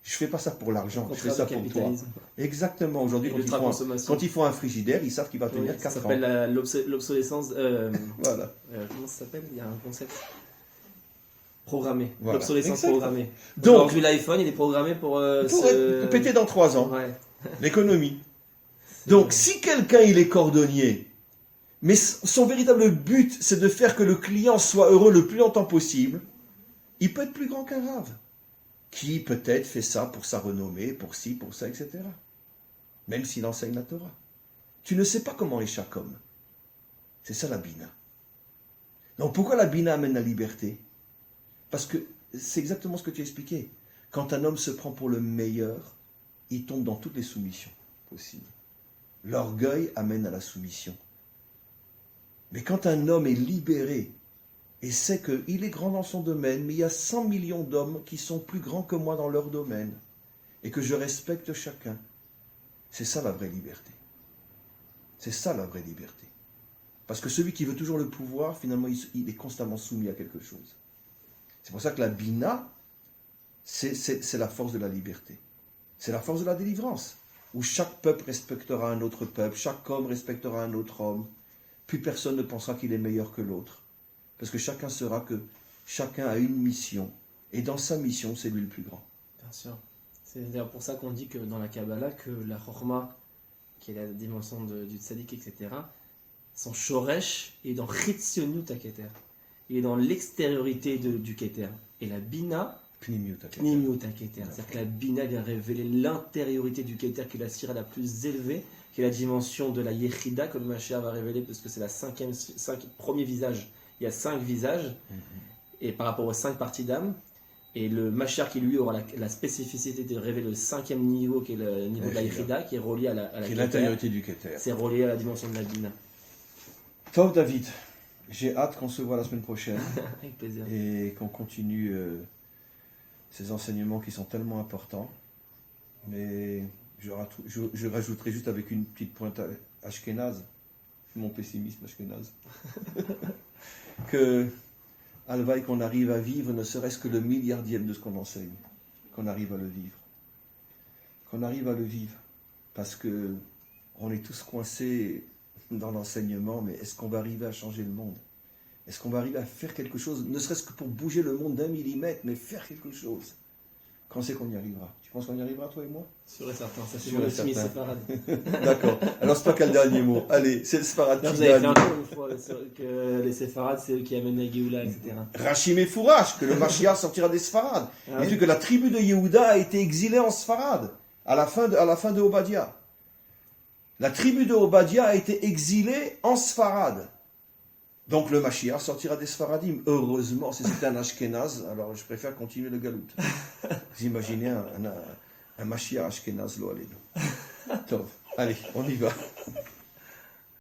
Je ne fais pas ça pour l'argent, je fais ça pour toi. Exactement. Aujourd'hui, quand ils font un frigidaire, ils savent qu'il va tenir 4 ans. Ça s'appelle l'obsolescence. Voilà. Comment ça s'appelle? Il y a un concept programmé. Voilà. L'obsolescence programmée. Donc, aujourd'hui, l'iPhone, il est programmé pour péter dans 3 ans. Ouais. L'économie. Donc, si quelqu'un il est cordonnier, mais son véritable but, c'est de faire que le client soit heureux le plus longtemps possible, il peut être plus grand qu'un rave, qui peut-être fait ça pour sa renommée, pour ci, pour ça, etc. Même s'il enseigne la Torah. Tu ne sais pas comment est chaque homme. C'est ça la bina. Donc pourquoi la bina amène la liberté? Parce que c'est exactement ce que tu as expliqué. Quand un homme se prend pour le meilleur, il tombe dans toutes les soumissions possibles. L'orgueil amène à la soumission. Mais quand un homme est libéré et sait qu'il est grand dans son domaine, mais il y a 100 millions d'hommes qui sont plus grands que moi dans leur domaine, et que je respecte chacun, c'est ça la vraie liberté. C'est ça la vraie liberté. Parce que celui qui veut toujours le pouvoir, finalement, il est constamment soumis à quelque chose. C'est pour ça que la bina, c'est la force de la liberté. C'est la force de la délivrance, où chaque peuple respectera un autre peuple, chaque homme respectera un autre homme, puis personne ne pensera qu'il est meilleur que l'autre. Parce que chacun saura que chacun a une mission, et dans sa mission, c'est lui le plus grand. Bien sûr. C'est d'ailleurs pour ça qu'on dit que dans la Kabbalah, que la Chorma, qui est la dimension du tzaddik, etc., son shoresh est dans Chitzionut HaKeter. Il est dans l'extériorité du Keter. Et la Bina, Pnimiut HaKeter. C'est-à-dire que la Bina vient révéler l'intériorité du Keter, qui est la sphère la plus élevée, qui est la dimension de la Yechida, que le Mashiach va révéler, parce que c'est le premier visage. Il y a 5 visages, et par rapport aux 5 parties d'âme, et le Mashiach qui lui aura la spécificité de révéler le 5e niveau, qui est le niveau de la Yechida, qui est relié à la Keter. L'intériorité du Keter. C'est relié à la dimension de la Bina. Tov David, j'ai hâte qu'on se voit la semaine prochaine. Avec plaisir. Et qu'on continue ces enseignements qui sont tellement importants. Mais je rajouterai juste avec une petite pointe ashkénaze, mon pessimisme ashkénaze, que Alvaï, qu'on arrive à vivre ne serait-ce que le milliardième de ce qu'on enseigne, qu'on arrive à le vivre. Qu'on arrive à le vivre. Parce que on est tous coincés dans l'enseignement, mais est-ce qu'on va arriver à changer le monde? Est-ce qu'on va arriver à faire quelque chose, ne serait-ce que pour bouger le monde d'1 millimètre, mais faire quelque chose? Quand c'est qu'on y arrivera? Tu penses qu'on y arrivera, toi et moi? Sûr et certain, ça c'est mon optimisme séfarade. D'accord, alors c'est pas qu'un dernier mot. Allez, c'est le séfarade qui gagne. Vous avez fait encore une fois que les séfarades, c'est eux qui amènent la Géoula, etc. Rachim et Fourash, que le Mashiach sortira des séfarades. Et vu que la tribu de Yehuda a été exilée en séfarade, à la fin de Obadiah. La tribu de Obadiah a été exilée en séfarade. Donc le Mashiach sortira des Sfaradim. Heureusement, si c'était un Ashkenaz, alors je préfère continuer le galout. Vous imaginez un Mashiach Ashkenaz, lo allez. Allez, on y va.